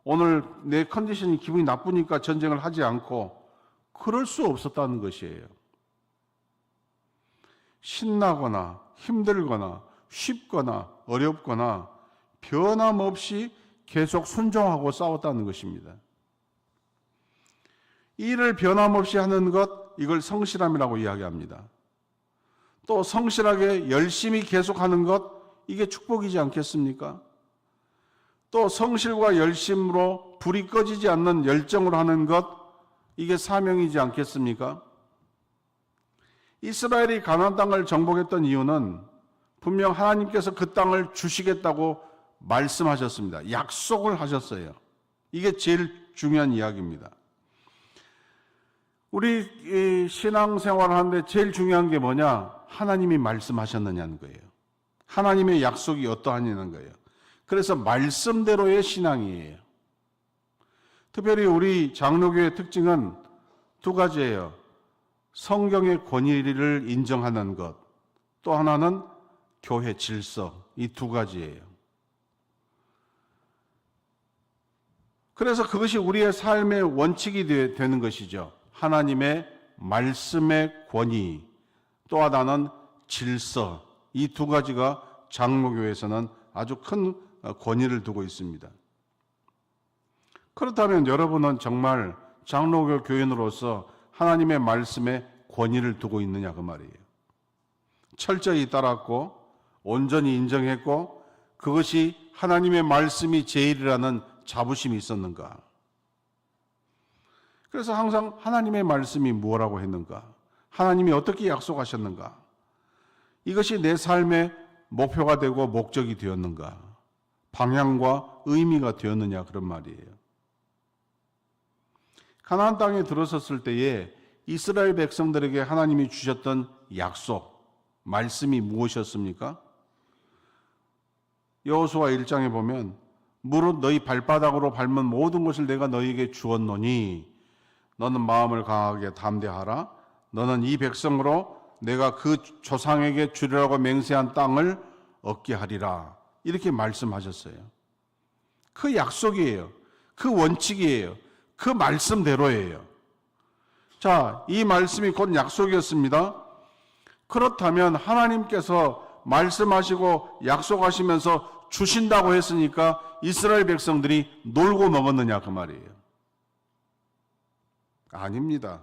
오늘 내 컨디션이 기분이 나쁘니까 전쟁을 하지 않고 그럴 수 없었다는 것이에요. 신나거나 힘들거나 쉽거나 어렵거나 변함없이 계속 순종하고 싸웠다는 것입니다. 일을 변함없이 하는 것, 이걸 성실함이라고 이야기합니다. 또 성실하게 열심히 계속하는 것, 이게 축복이지 않겠습니까? 또 성실과 열심으로 불이 꺼지지 않는 열정으로 하는 것, 이게 사명이지 않겠습니까? 이스라엘이 가나안 땅을 정복했던 이유는 분명 하나님께서 그 땅을 주시겠다고 말씀하셨습니다. 약속을 하셨어요. 이게 제일 중요한 이야기입니다. 우리 이 신앙생활을 하는데 제일 중요한 게 뭐냐? 하나님이 말씀하셨느냐는 거예요. 하나님의 약속이 어떠하냐는 거예요. 그래서 말씀대로의 신앙이에요. 특별히 우리 장로교의 특징은 두 가지예요. 성경의 권위를 인정하는 것, 또 하나는 교회 질서, 이 두 가지예요. 그래서 그것이 우리의 삶의 원칙이 되는 것이죠. 하나님의 말씀의 권위, 또 하나는 질서, 이 두 가지가 장로교에서는 아주 큰 권위를 두고 있습니다. 그렇다면 여러분은 정말 장로교 교인으로서 하나님의 말씀에 권위를 두고 있느냐 그 말이에요. 철저히 따랐고 온전히 인정했고 그것이 하나님의 말씀이 제일이라는 자부심이 있었는가? 그래서 항상 하나님의 말씀이 무엇라고 했는가? 하나님이 어떻게 약속하셨는가? 이것이 내 삶의 목표가 되고 목적이 되었는가? 방향과 의미가 되었느냐 그런 말이에요. 가나안 땅에 들어섰을 때에 이스라엘 백성들에게 하나님이 주셨던 약속, 말씀이 무엇이었습니까? 여호수아 1장에 보면 무릇 너희 발바닥으로 밟은 모든 것을 내가 너희에게 주었노니 너는 마음을 강하게 담대하라. 너는 이 백성으로 내가 그 조상에게 주리라고 맹세한 땅을 얻게 하리라. 이렇게 말씀하셨어요. 그 약속이에요. 그 원칙이에요. 그 말씀대로예요. 자, 이 말씀이 곧 약속이었습니다. 그렇다면 하나님께서 말씀하시고 약속하시면서 주신다고 했으니까 이스라엘 백성들이 놀고 먹었느냐 그 말이에요. 아닙니다.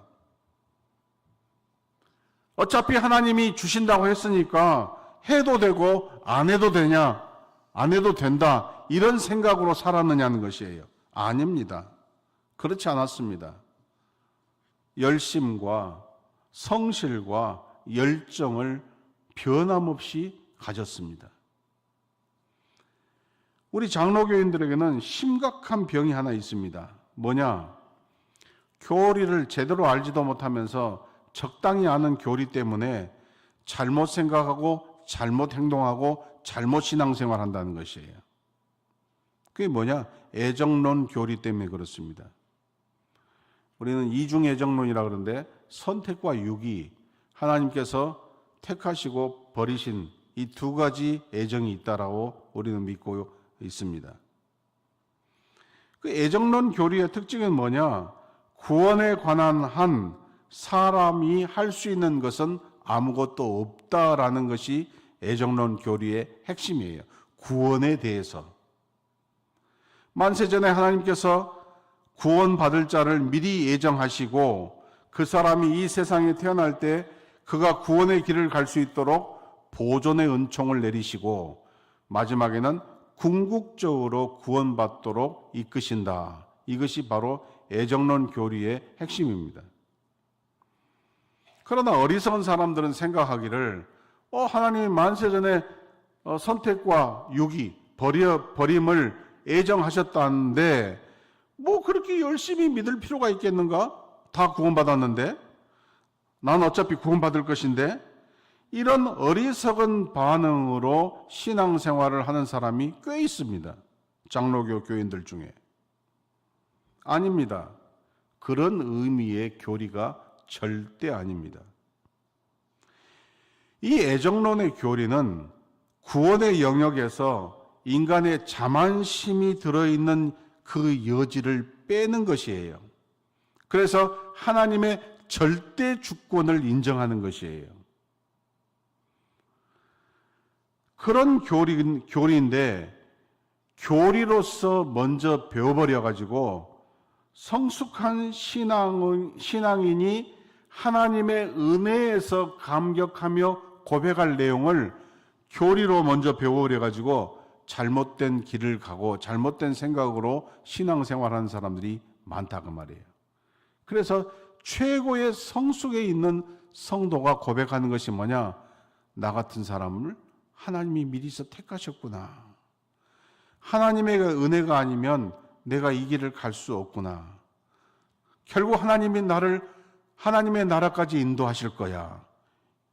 어차피 하나님이 주신다고 했으니까 해도 되고 안 해도 되냐, 안 해도 된다 이런 생각으로 살았느냐는 것이에요. 아닙니다. 그렇지 않았습니다. 열심과 성실과 열정을 변함없이 가졌습니다. 우리 장로교인들에게는 심각한 병이 하나 있습니다. 뭐냐? 교리를 제대로 알지도 못하면서 적당히 아는 교리 때문에 잘못 생각하고 잘못 행동하고 잘못 신앙생활 한다는 것이에요. 그게 뭐냐? 애정론 교리 때문에 그렇습니다. 우리는 이중애정론이라 그러는데 선택과 유기, 하나님께서 택하시고 버리신 이 두 가지 애정이 있다라고 우리는 믿고 있습니다. 그 애정론 교리의 특징은 뭐냐? 구원에 관한 한 사람이 할 수 있는 것은 아무것도 없다라는 것이 애정론 교리의 핵심이에요. 구원에 대해서. 만세전에 하나님께서 구원받을 자를 미리 예정하시고 그 사람이 이 세상에 태어날 때 그가 구원의 길을 갈 수 있도록 보존의 은총을 내리시고 마지막에는 궁극적으로 구원받도록 이끄신다. 이것이 바로 애정론 교리의 핵심입니다. 그러나 어리석은 사람들은 생각하기를 하나님이 만세전에 선택과 유기, 버림을 애정하셨다는데 뭐 그렇게 열심히 믿을 필요가 있겠는가? 다 구원받았는데 난 어차피 구원받을 것인데 이런 어리석은 반응으로 신앙생활을 하는 사람이 꽤 있습니다. 장로교 교인들 중에. 아닙니다. 그런 의미의 교리가 절대 아닙니다. 이 애정론의 교리는 구원의 영역에서 인간의 자만심이 들어있는 그 여지를 빼는 것이에요. 그래서 하나님의 절대 주권을 인정하는 것이에요. 그런 교리인데 교리로서 먼저 배워버려가지고 성숙한 신앙인이 하나님의 은혜에서 감격하며 고백할 내용을 교리로 먼저 배워버려가지고 잘못된 길을 가고 잘못된 생각으로 신앙생활하는 사람들이 많다 그 말이에요. 그래서 최고의 성숙에 있는 성도가 고백하는 것이 뭐냐? 나 같은 사람을 하나님이 미리서 택하셨구나. 하나님의 은혜가 아니면 내가 이 길을 갈 수 없구나. 결국 하나님이 나를 하나님의 나라까지 인도하실 거야.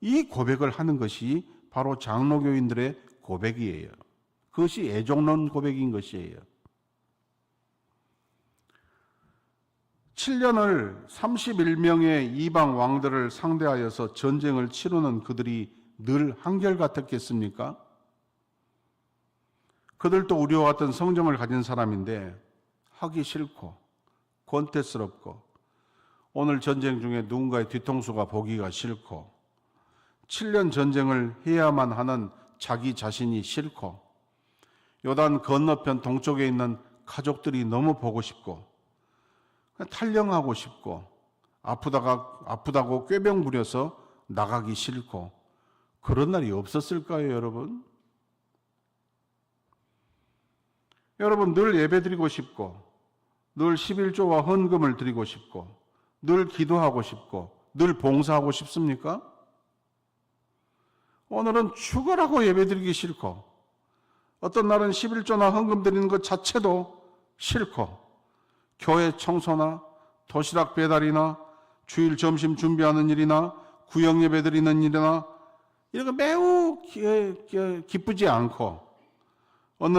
이 고백을 하는 것이 바로 장로교인들의 고백이에요. 그것이 애종론 고백인 것이에요. 7년을 31명의 이방 왕들을 상대하여서 전쟁을 치르는 그들이 늘 한결같았겠습니까? 그들도 우리와 같은 성정을 가진 사람인데 하기 싫고 권태스럽고 오늘 전쟁 중에 누군가의 뒤통수가 보기가 싫고 7년 전쟁을 해야만 하는 자기 자신이 싫고 요단 건너편 동쪽에 있는 가족들이 너무 보고 싶고 탈영하고 싶고 아프다고 꾀병 부려서 나가기 싫고 그런 날이 없었을까요, 여러분? 여러분 늘 예배드리고 싶고 늘 11조와 헌금을 드리고 싶고 늘 기도하고 싶고 늘 봉사하고 싶습니까? 오늘은 죽으라고 예배드리기 싫고 어떤 날은 11조나 헌금 드리는 것 자체도 싫고 교회 청소나 도시락 배달이나 주일 점심 준비하는 일이나 구역 예배 드리는 일이나 이런 거 매우 기쁘지 않고 어느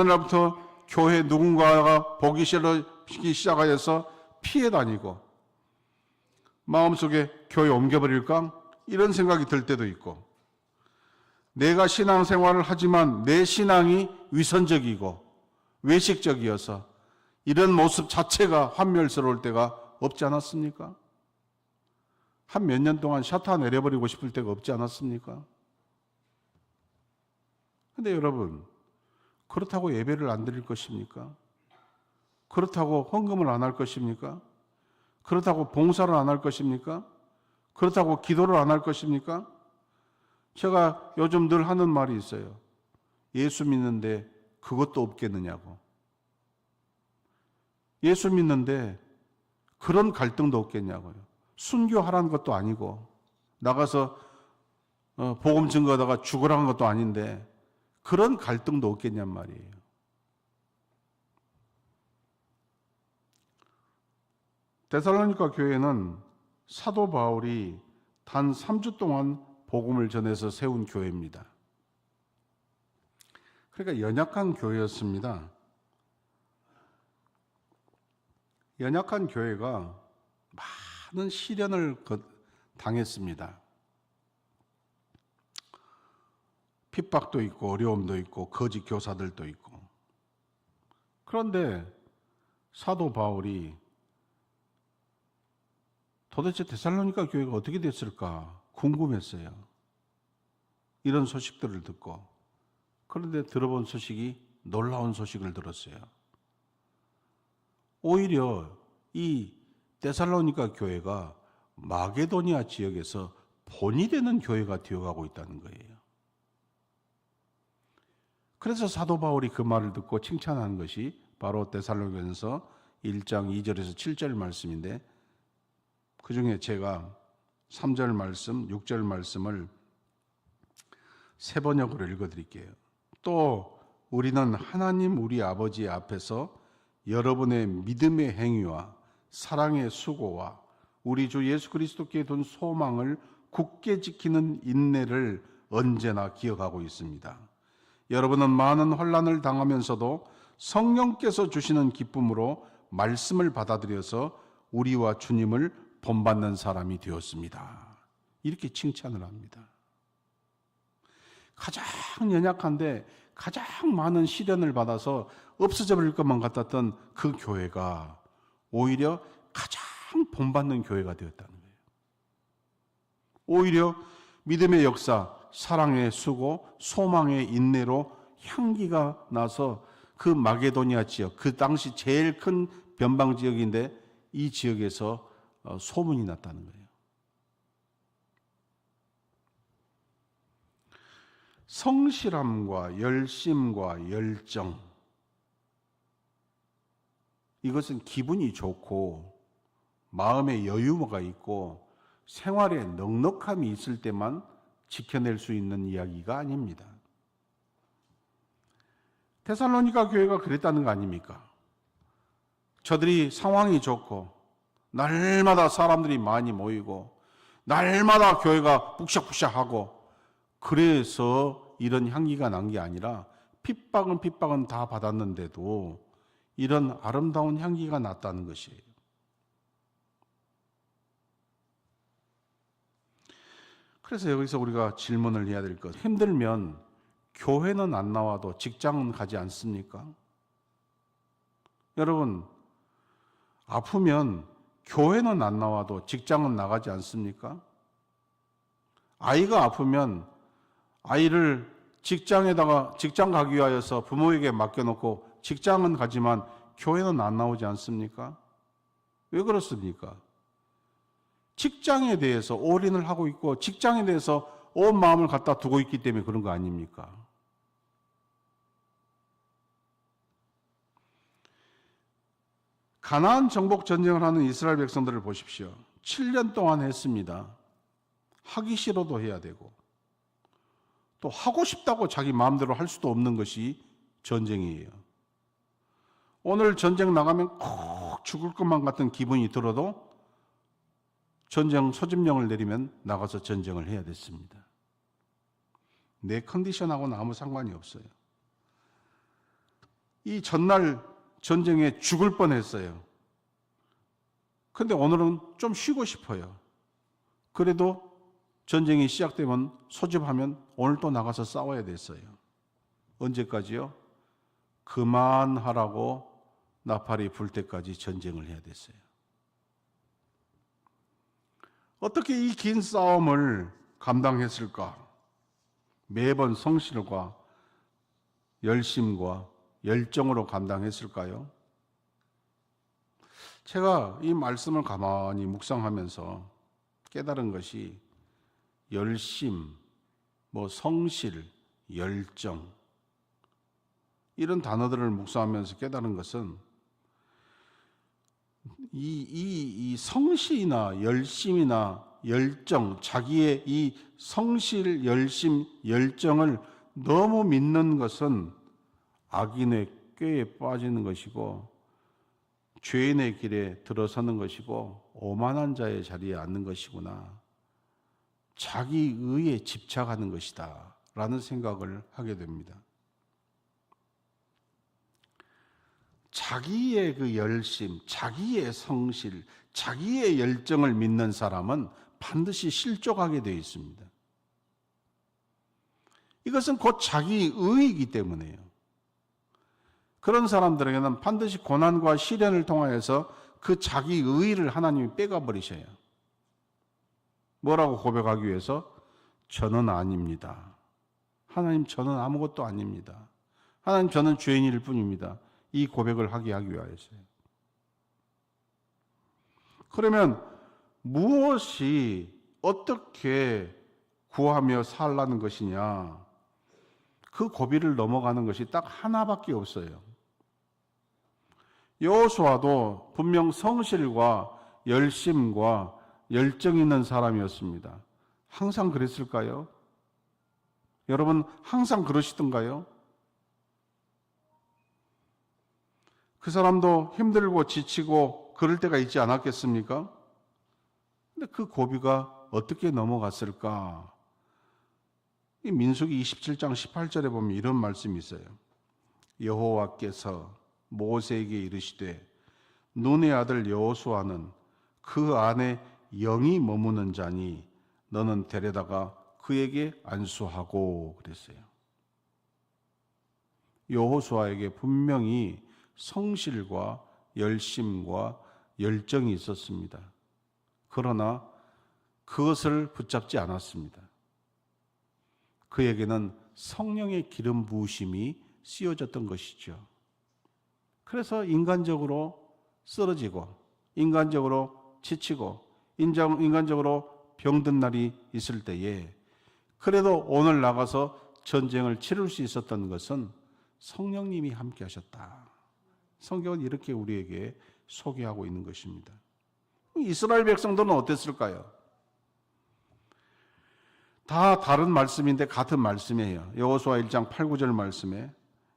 날부터 교회 누군가가 보기 싫기 시작하여서 피해 다니고 마음속에 교회 옮겨버릴까? 이런 생각이 들 때도 있고 내가 신앙생활을 하지만 내 신앙이 위선적이고 외식적이어서 이런 모습 자체가 환멸스러울 때가 없지 않았습니까? 한 몇 년 동안 샤타 내려버리고 싶을 때가 없지 않았습니까? 근데 여러분, 그렇다고 예배를 안 드릴 것입니까? 그렇다고 헌금을 안 할 것입니까? 그렇다고 봉사를 안 할 것입니까? 그렇다고 기도를 안 할 것입니까? 제가 요즘 늘 하는 말이 있어요. 예수 믿는데 그것도 없겠느냐고. 예수 믿는데 그런 갈등도 없겠냐고요. 순교하라는 것도 아니고 나가서 복음 증거하다가 죽으라는 것도 아닌데 그런 갈등도 없겠냔 말이에요. 데살로니가 교회는 사도 바울이 단 3주 동안 복음을 전해서 세운 교회입니다. 그러니까 연약한 교회였습니다. 연약한 교회가 많은 시련을 당했습니다. 핍박도 있고 어려움도 있고 거짓 교사들도 있고. 그런데 사도 바울이 도대체 데살로니가 교회가 어떻게 됐을까 궁금했어요. 이런 소식들을 듣고. 그런데 들어본 소식이 놀라운 소식을 들었어요. 오히려 이 데살로니가 교회가 마게도니아 지역에서 본이 되는 교회가 되어가고 있다는 거예요. 그래서 사도 바울이 그 말을 듣고 칭찬하는 것이 바로 데살로니가서 1장 2절에서 7절 말씀인데 그 중에 제가 3절 말씀, 6절 말씀을 세 번역으로 읽어드릴게요. 또 우리는 하나님 우리 아버지 앞에서 여러분의 믿음의 행위와 사랑의 수고와 우리 주 예수 그리스도께 둔 소망을 굳게 지키는 인내를 언제나 기억하고 있습니다. 여러분은 많은 환난을 당하면서도 성령께서 주시는 기쁨으로 말씀을 받아들여서 우리와 주님을 본받는 사람이 되었습니다. 이렇게 칭찬을 합니다. 가장 연약한데 가장 많은 시련을 받아서 없어져 버릴 것만 같았던 그 교회가 오히려 가장 본받는 교회가 되었다는 거예요. 오히려 믿음의 역사, 사랑의 수고, 소망의 인내로 향기가 나서 그 마게도니아 지역, 그 당시 제일 큰 변방 지역인데 이 지역에서 소문이 났다는 거예요. 성실함과 열심과 열정, 이것은 기분이 좋고 마음에 여유가 있고 생활에 넉넉함이 있을 때만 지켜낼 수 있는 이야기가 아닙니다. 데살로니가 교회가 그랬다는 거 아닙니까? 저들이 상황이 좋고 날마다 사람들이 많이 모이고 날마다 교회가 북적북적하고 그래서 이런 향기가 난 게 아니라 핍박은 다 받았는데도 이런 아름다운 향기가 났다는 것이에요. 그래서 여기서 우리가 질문을 해야 될 것, 힘들면 교회는 안 나와도 직장은 가지 않습니까? 여러분, 아프면 교회는 안 나와도 직장은 나가지 않습니까? 아이가 아프면 아이를 직장 가기 위하여서 부모에게 맡겨놓고 직장은 가지만 교회는 안 나오지 않습니까? 왜 그렇습니까? 직장에 대해서 올인을 하고 있고 직장에 대해서 온 마음을 갖다 두고 있기 때문에 그런 거 아닙니까? 가나안 정복 전쟁을 하는 이스라엘 백성들을 보십시오. 7년 동안 했습니다. 하기 싫어도 해야 되고 또 하고 싶다고 자기 마음대로 할 수도 없는 것이 전쟁이에요. 오늘 전쟁 나가면 꼭 죽을 것만 같은 기분이 들어도 전쟁 소집령을 내리면 나가서 전쟁을 해야 됐습니다. 내 컨디션하고는 아무 상관이 없어요. 이 전날 전쟁에 죽을 뻔했어요. 근데 오늘은 좀 쉬고 싶어요. 그래도 전쟁이 시작되면 소집하면 오늘 또 나가서 싸워야 됐어요. 언제까지요? 그만하라고 나팔이 불 때까지 전쟁을 해야 됐어요. 어떻게 이 긴 싸움을 감당했을까? 매번 성실과 열심과 열정으로 감당했을까요? 제가 이 말씀을 가만히 묵상하면서 깨달은 것이 열심, 성실, 열정 이런 단어들을 묵상하면서 깨달은 것은 이 성실이나 열심이나 열정, 자기의 이 성실, 열심, 열정을 너무 믿는 것은 악인의 꾀에 빠지는 것이고 죄인의 길에 들어서는 것이고 오만한 자의 자리에 앉는 것이구나. 자기 의에 집착하는 것이다 라는 생각을 하게 됩니다. 자기의 그 열심, 자기의 성실, 자기의 열정을 믿는 사람은 반드시 실족하게 되어 있습니다. 이것은 곧 자기 의이기 때문에요. 그런 사람들에게는 반드시 고난과 시련을 통하여서 그 자기 의의를 하나님이 빼가 버리셔요. 뭐라고 고백하기 위해서? 저는 아닙니다. 하나님, 저는 아무것도 아닙니다. 하나님, 저는 죄인일 뿐입니다. 이 고백을 하게 하기 위하여서요. 그러면 무엇이 어떻게 구하며 살라는 것이냐? 그 고비를 넘어가는 것이 딱 하나밖에 없어요. 여호수아도 분명 성실과 열심과 열정 있는 사람이었습니다. 항상 그랬을까요? 여러분, 항상 그러시던가요? 그 사람도 힘들고 지치고 그럴 때가 있지 않았겠습니까? 근데 그 고비가 어떻게 넘어갔을까? 이 민수기 27장 18절에 보면 이런 말씀이 있어요. 여호와께서 모세에게 이르시되 눈의 아들 여호수아는 그 안에 영이 머무는 자니 너는 데려다가 그에게 안수하고 그랬어요. 여호수아에게 분명히 성실과 열심과 열정이 있었습니다. 그러나 그것을 붙잡지 않았습니다. 그에게는 성령의 기름 부으심이 씌워졌던 것이죠. 그래서 인간적으로 쓰러지고 인간적으로 지치고 인간적으로 병든 날이 있을 때에 그래도 오늘 나가서 전쟁을 치를 수 있었던 것은 성령님이 함께 하셨다. 성경은 이렇게 우리에게 소개하고 있는 것입니다. 이스라엘 백성들은 어땠을까요? 다 다른 말씀인데 같은 말씀이에요. 여호수아 1장 8, 9절 말씀에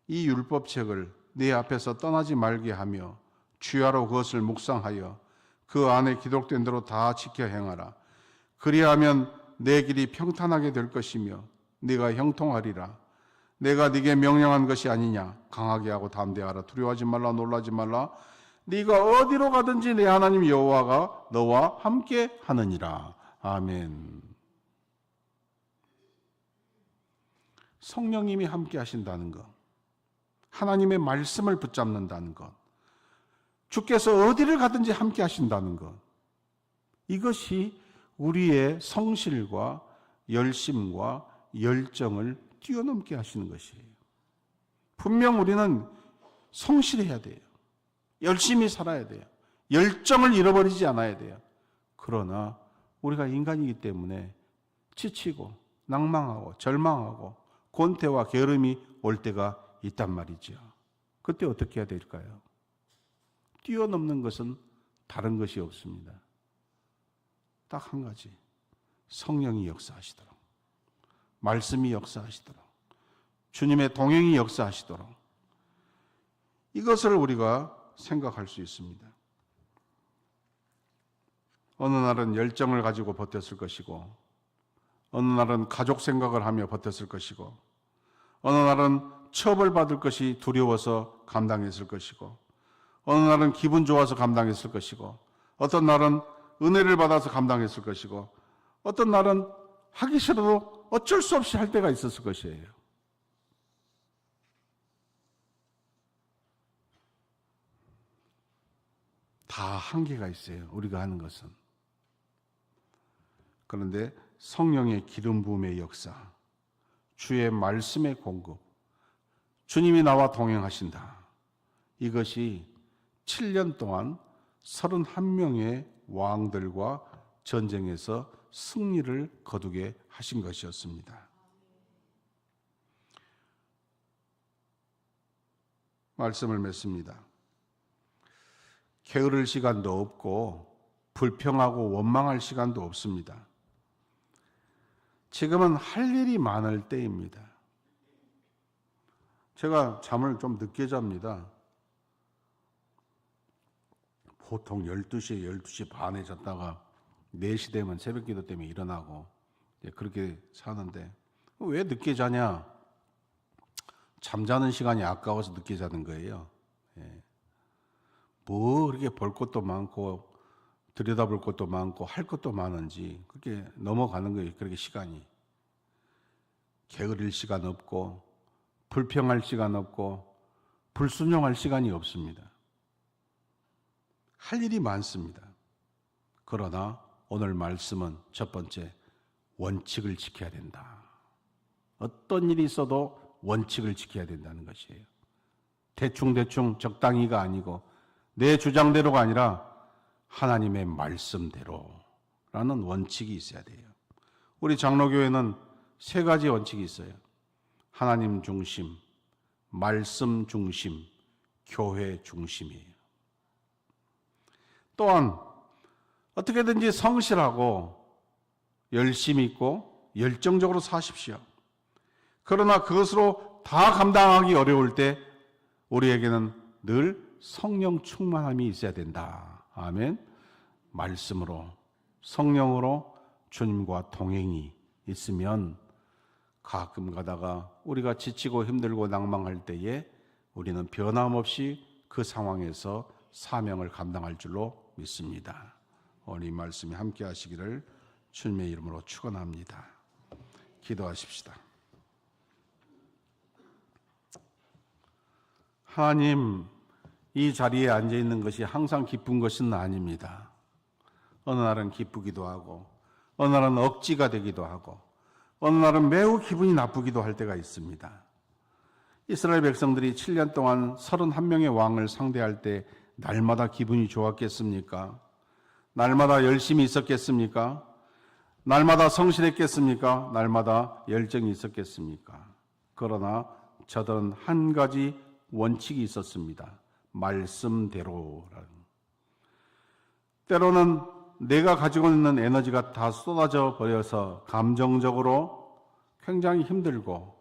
이 율법책을 네 앞에서 떠나지 말게 하며 주야로 그것을 묵상하여 그 안에 기록된 대로 다 지켜 행하라. 그리하면 내 길이 평탄하게 될 것이며 네가 형통하리라. 내가 네게 명령한 것이 아니냐. 강하게 하고 담대하라. 두려워하지 말라. 놀라지 말라. 네가 어디로 가든지 내 하나님 여호와가 너와 함께 하느니라. 아멘. 성령님이 함께 하신다는 것, 하나님의 말씀을 붙잡는다는 것, 주께서 어디를 가든지 함께 하신다는 것, 이것이 우리의 성실과 열심과 열정을 뛰어넘게 하시는 것이에요. 분명 우리는 성실해야 돼요. 열심히 살아야 돼요. 열정을 잃어버리지 않아야 돼요. 그러나 우리가 인간이기 때문에 지치고 낭망하고 절망하고 곤태와 게으름이 올 때가 있단 말이죠. 그때 어떻게 해야 될까요? 뛰어넘는 것은 다른 것이 없습니다. 딱 한 가지. 성령이 역사하시도록, 말씀이 역사하시도록, 주님의 동행이 역사하시도록, 이것을 우리가 생각할 수 있습니다. 어느 날은 열정을 가지고 버텼을 것이고, 어느 날은 가족 생각을 하며 버텼을 것이고, 어느 날은 처벌받을 것이 두려워서 감당했을 것이고, 어느 날은 기분 좋아서 감당했을 것이고, 어떤 날은 은혜를 받아서 감당했을 것이고, 어떤 날은 하기 싫어도 어쩔 수 없이 할 때가 있었을 것이에요. 다 한계가 있어요. 우리가 하는 것은. 그런데 성령의 기름 부음의 역사, 주의 말씀의 공급, 주님이 나와 동행하신다. 이것이 7년 동안 31명의 왕들과 전쟁에서 승리를 거두게 하신 것이었습니다. 말씀을 맺습니다. 게으를 시간도 없고 불평하고 원망할 시간도 없습니다. 지금은 할 일이 많을 때입니다. 제가 잠을 좀 늦게 잡니다. 보통 12시에 12시 반에 잤다가 4시 되면 새벽기도 때문에 일어나고 그렇게 사는데, 왜 늦게 자냐? 잠자는 시간이 아까워서 늦게 자는 거예요. 뭐 그렇게 볼 것도 많고 들여다볼 것도 많고 할 것도 많은지 그렇게 넘어가는 거예요. 그렇게 시간이. 게으를 시간 없고 불평할 시간 없고 불순종할 시간이 없습니다. 할 일이 많습니다. 그러나 오늘 말씀은 첫 번째, 원칙을 지켜야 된다. 어떤 일이 있어도 원칙을 지켜야 된다는 것이에요. 대충대충 적당히가 아니고 내 주장대로가 아니라 하나님의 말씀대로라는 원칙이 있어야 돼요. 우리 장로교회는 3가지 원칙이 있어요. 하나님 중심, 말씀 중심, 교회 중심이에요. 또한 어떻게든지 성실하고 열심히 있고 열정적으로 사십시오. 그러나 그것으로 다 감당하기 어려울 때 우리에게는 늘 성령 충만함이 있어야 된다. 아멘. 말씀으로, 성령으로 주님과 동행이 있으면 가끔 가다가 우리가 지치고 힘들고 낭망할 때에 우리는 변함없이 그 상황에서 사명을 감당할 줄로 믿습니다. 오늘 이 말씀이 함께 하시기를 주님의 이름으로 축원합니다. 기도하십시다. 하나님, 이 자리에 앉아 있는 것이 항상 기쁜 것은 아닙니다. 어느 날은 기쁘기도 하고, 어느 날은 억지가 되기도 하고, 어느 날은 매우 기분이 나쁘기도 할 때가 있습니다. 이스라엘 백성들이 7년 동안 31명의 왕을 상대할 때 날마다 기분이 좋았겠습니까? 날마다 열심히 있었겠습니까? 날마다 성실했겠습니까? 날마다 열정이 있었겠습니까? 그러나 저들은 한 가지 원칙이 있었습니다. 말씀대로라는. 때로는 내가 가지고 있는 에너지가 다 쏟아져 버려서 감정적으로 굉장히 힘들고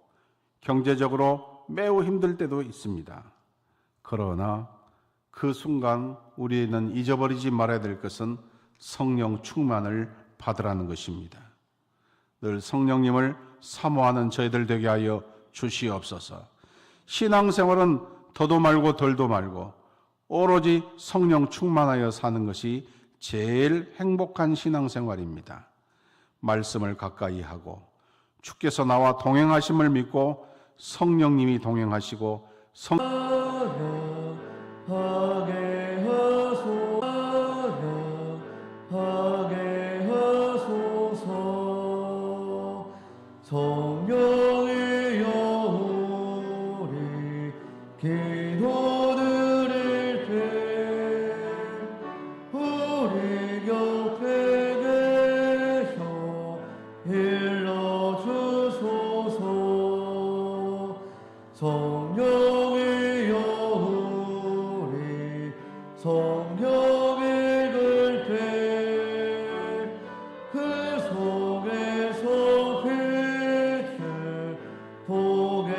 경제적으로 매우 힘들 때도 있습니다. 그러나 그 순간 우리는 잊어버리지 말아야 될 것은 성령 충만을 받으라는 것입니다. 늘 성령님을 사모하는 저희들 되게 하여 주시옵소서. 신앙생활은 더도 말고 덜도 말고 오로지 성령 충만하여 사는 것이 제일 행복한 신앙생활입니다. 말씀을 가까이 하고 주께서 나와 동행하심을 믿고 성령님이 동행하시고
하게 하소서. 성령의 영혼이 기도 드릴 때 우리 곁에 계셔 일러주소서. 성령의 영혼이 성경 읽을 때 그 속에서 빛을 보게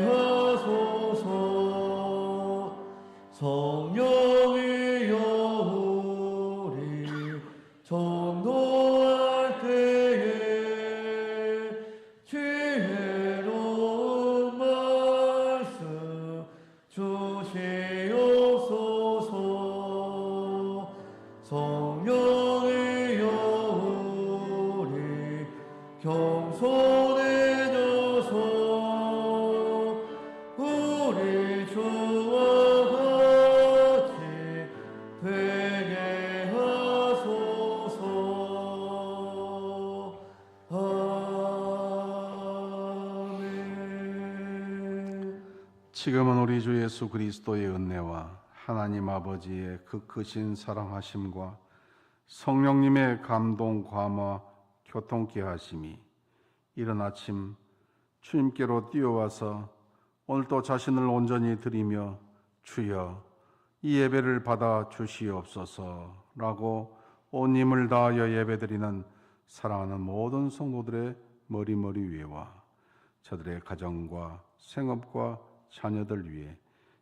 하소서. 성령의 영혼이 전도할 때에 지혜로운 말씀 주시옵소서. 성령의 영혼이 겸손해져서 우리 주와 같이 되게 하소서. 아멘.
지금은 우리 주 예수 그리스도의 은혜와 하나님 아버지의 그 크신 사랑하심과 성령님의 감동, 감화, 교통케 하심이 이른 아침 주님께로 뛰어와서 오늘도 자신을 온전히 드리며 주여 이 예배를 받아 주시옵소서라고 온 힘을 다하여 예배드리는 사랑하는 모든 성도들의 머리머리 위에와 저들의 가정과 생업과 자녀들 위해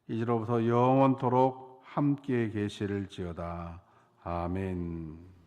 이제로부터 영원토록 함께 계실지어다. 아멘.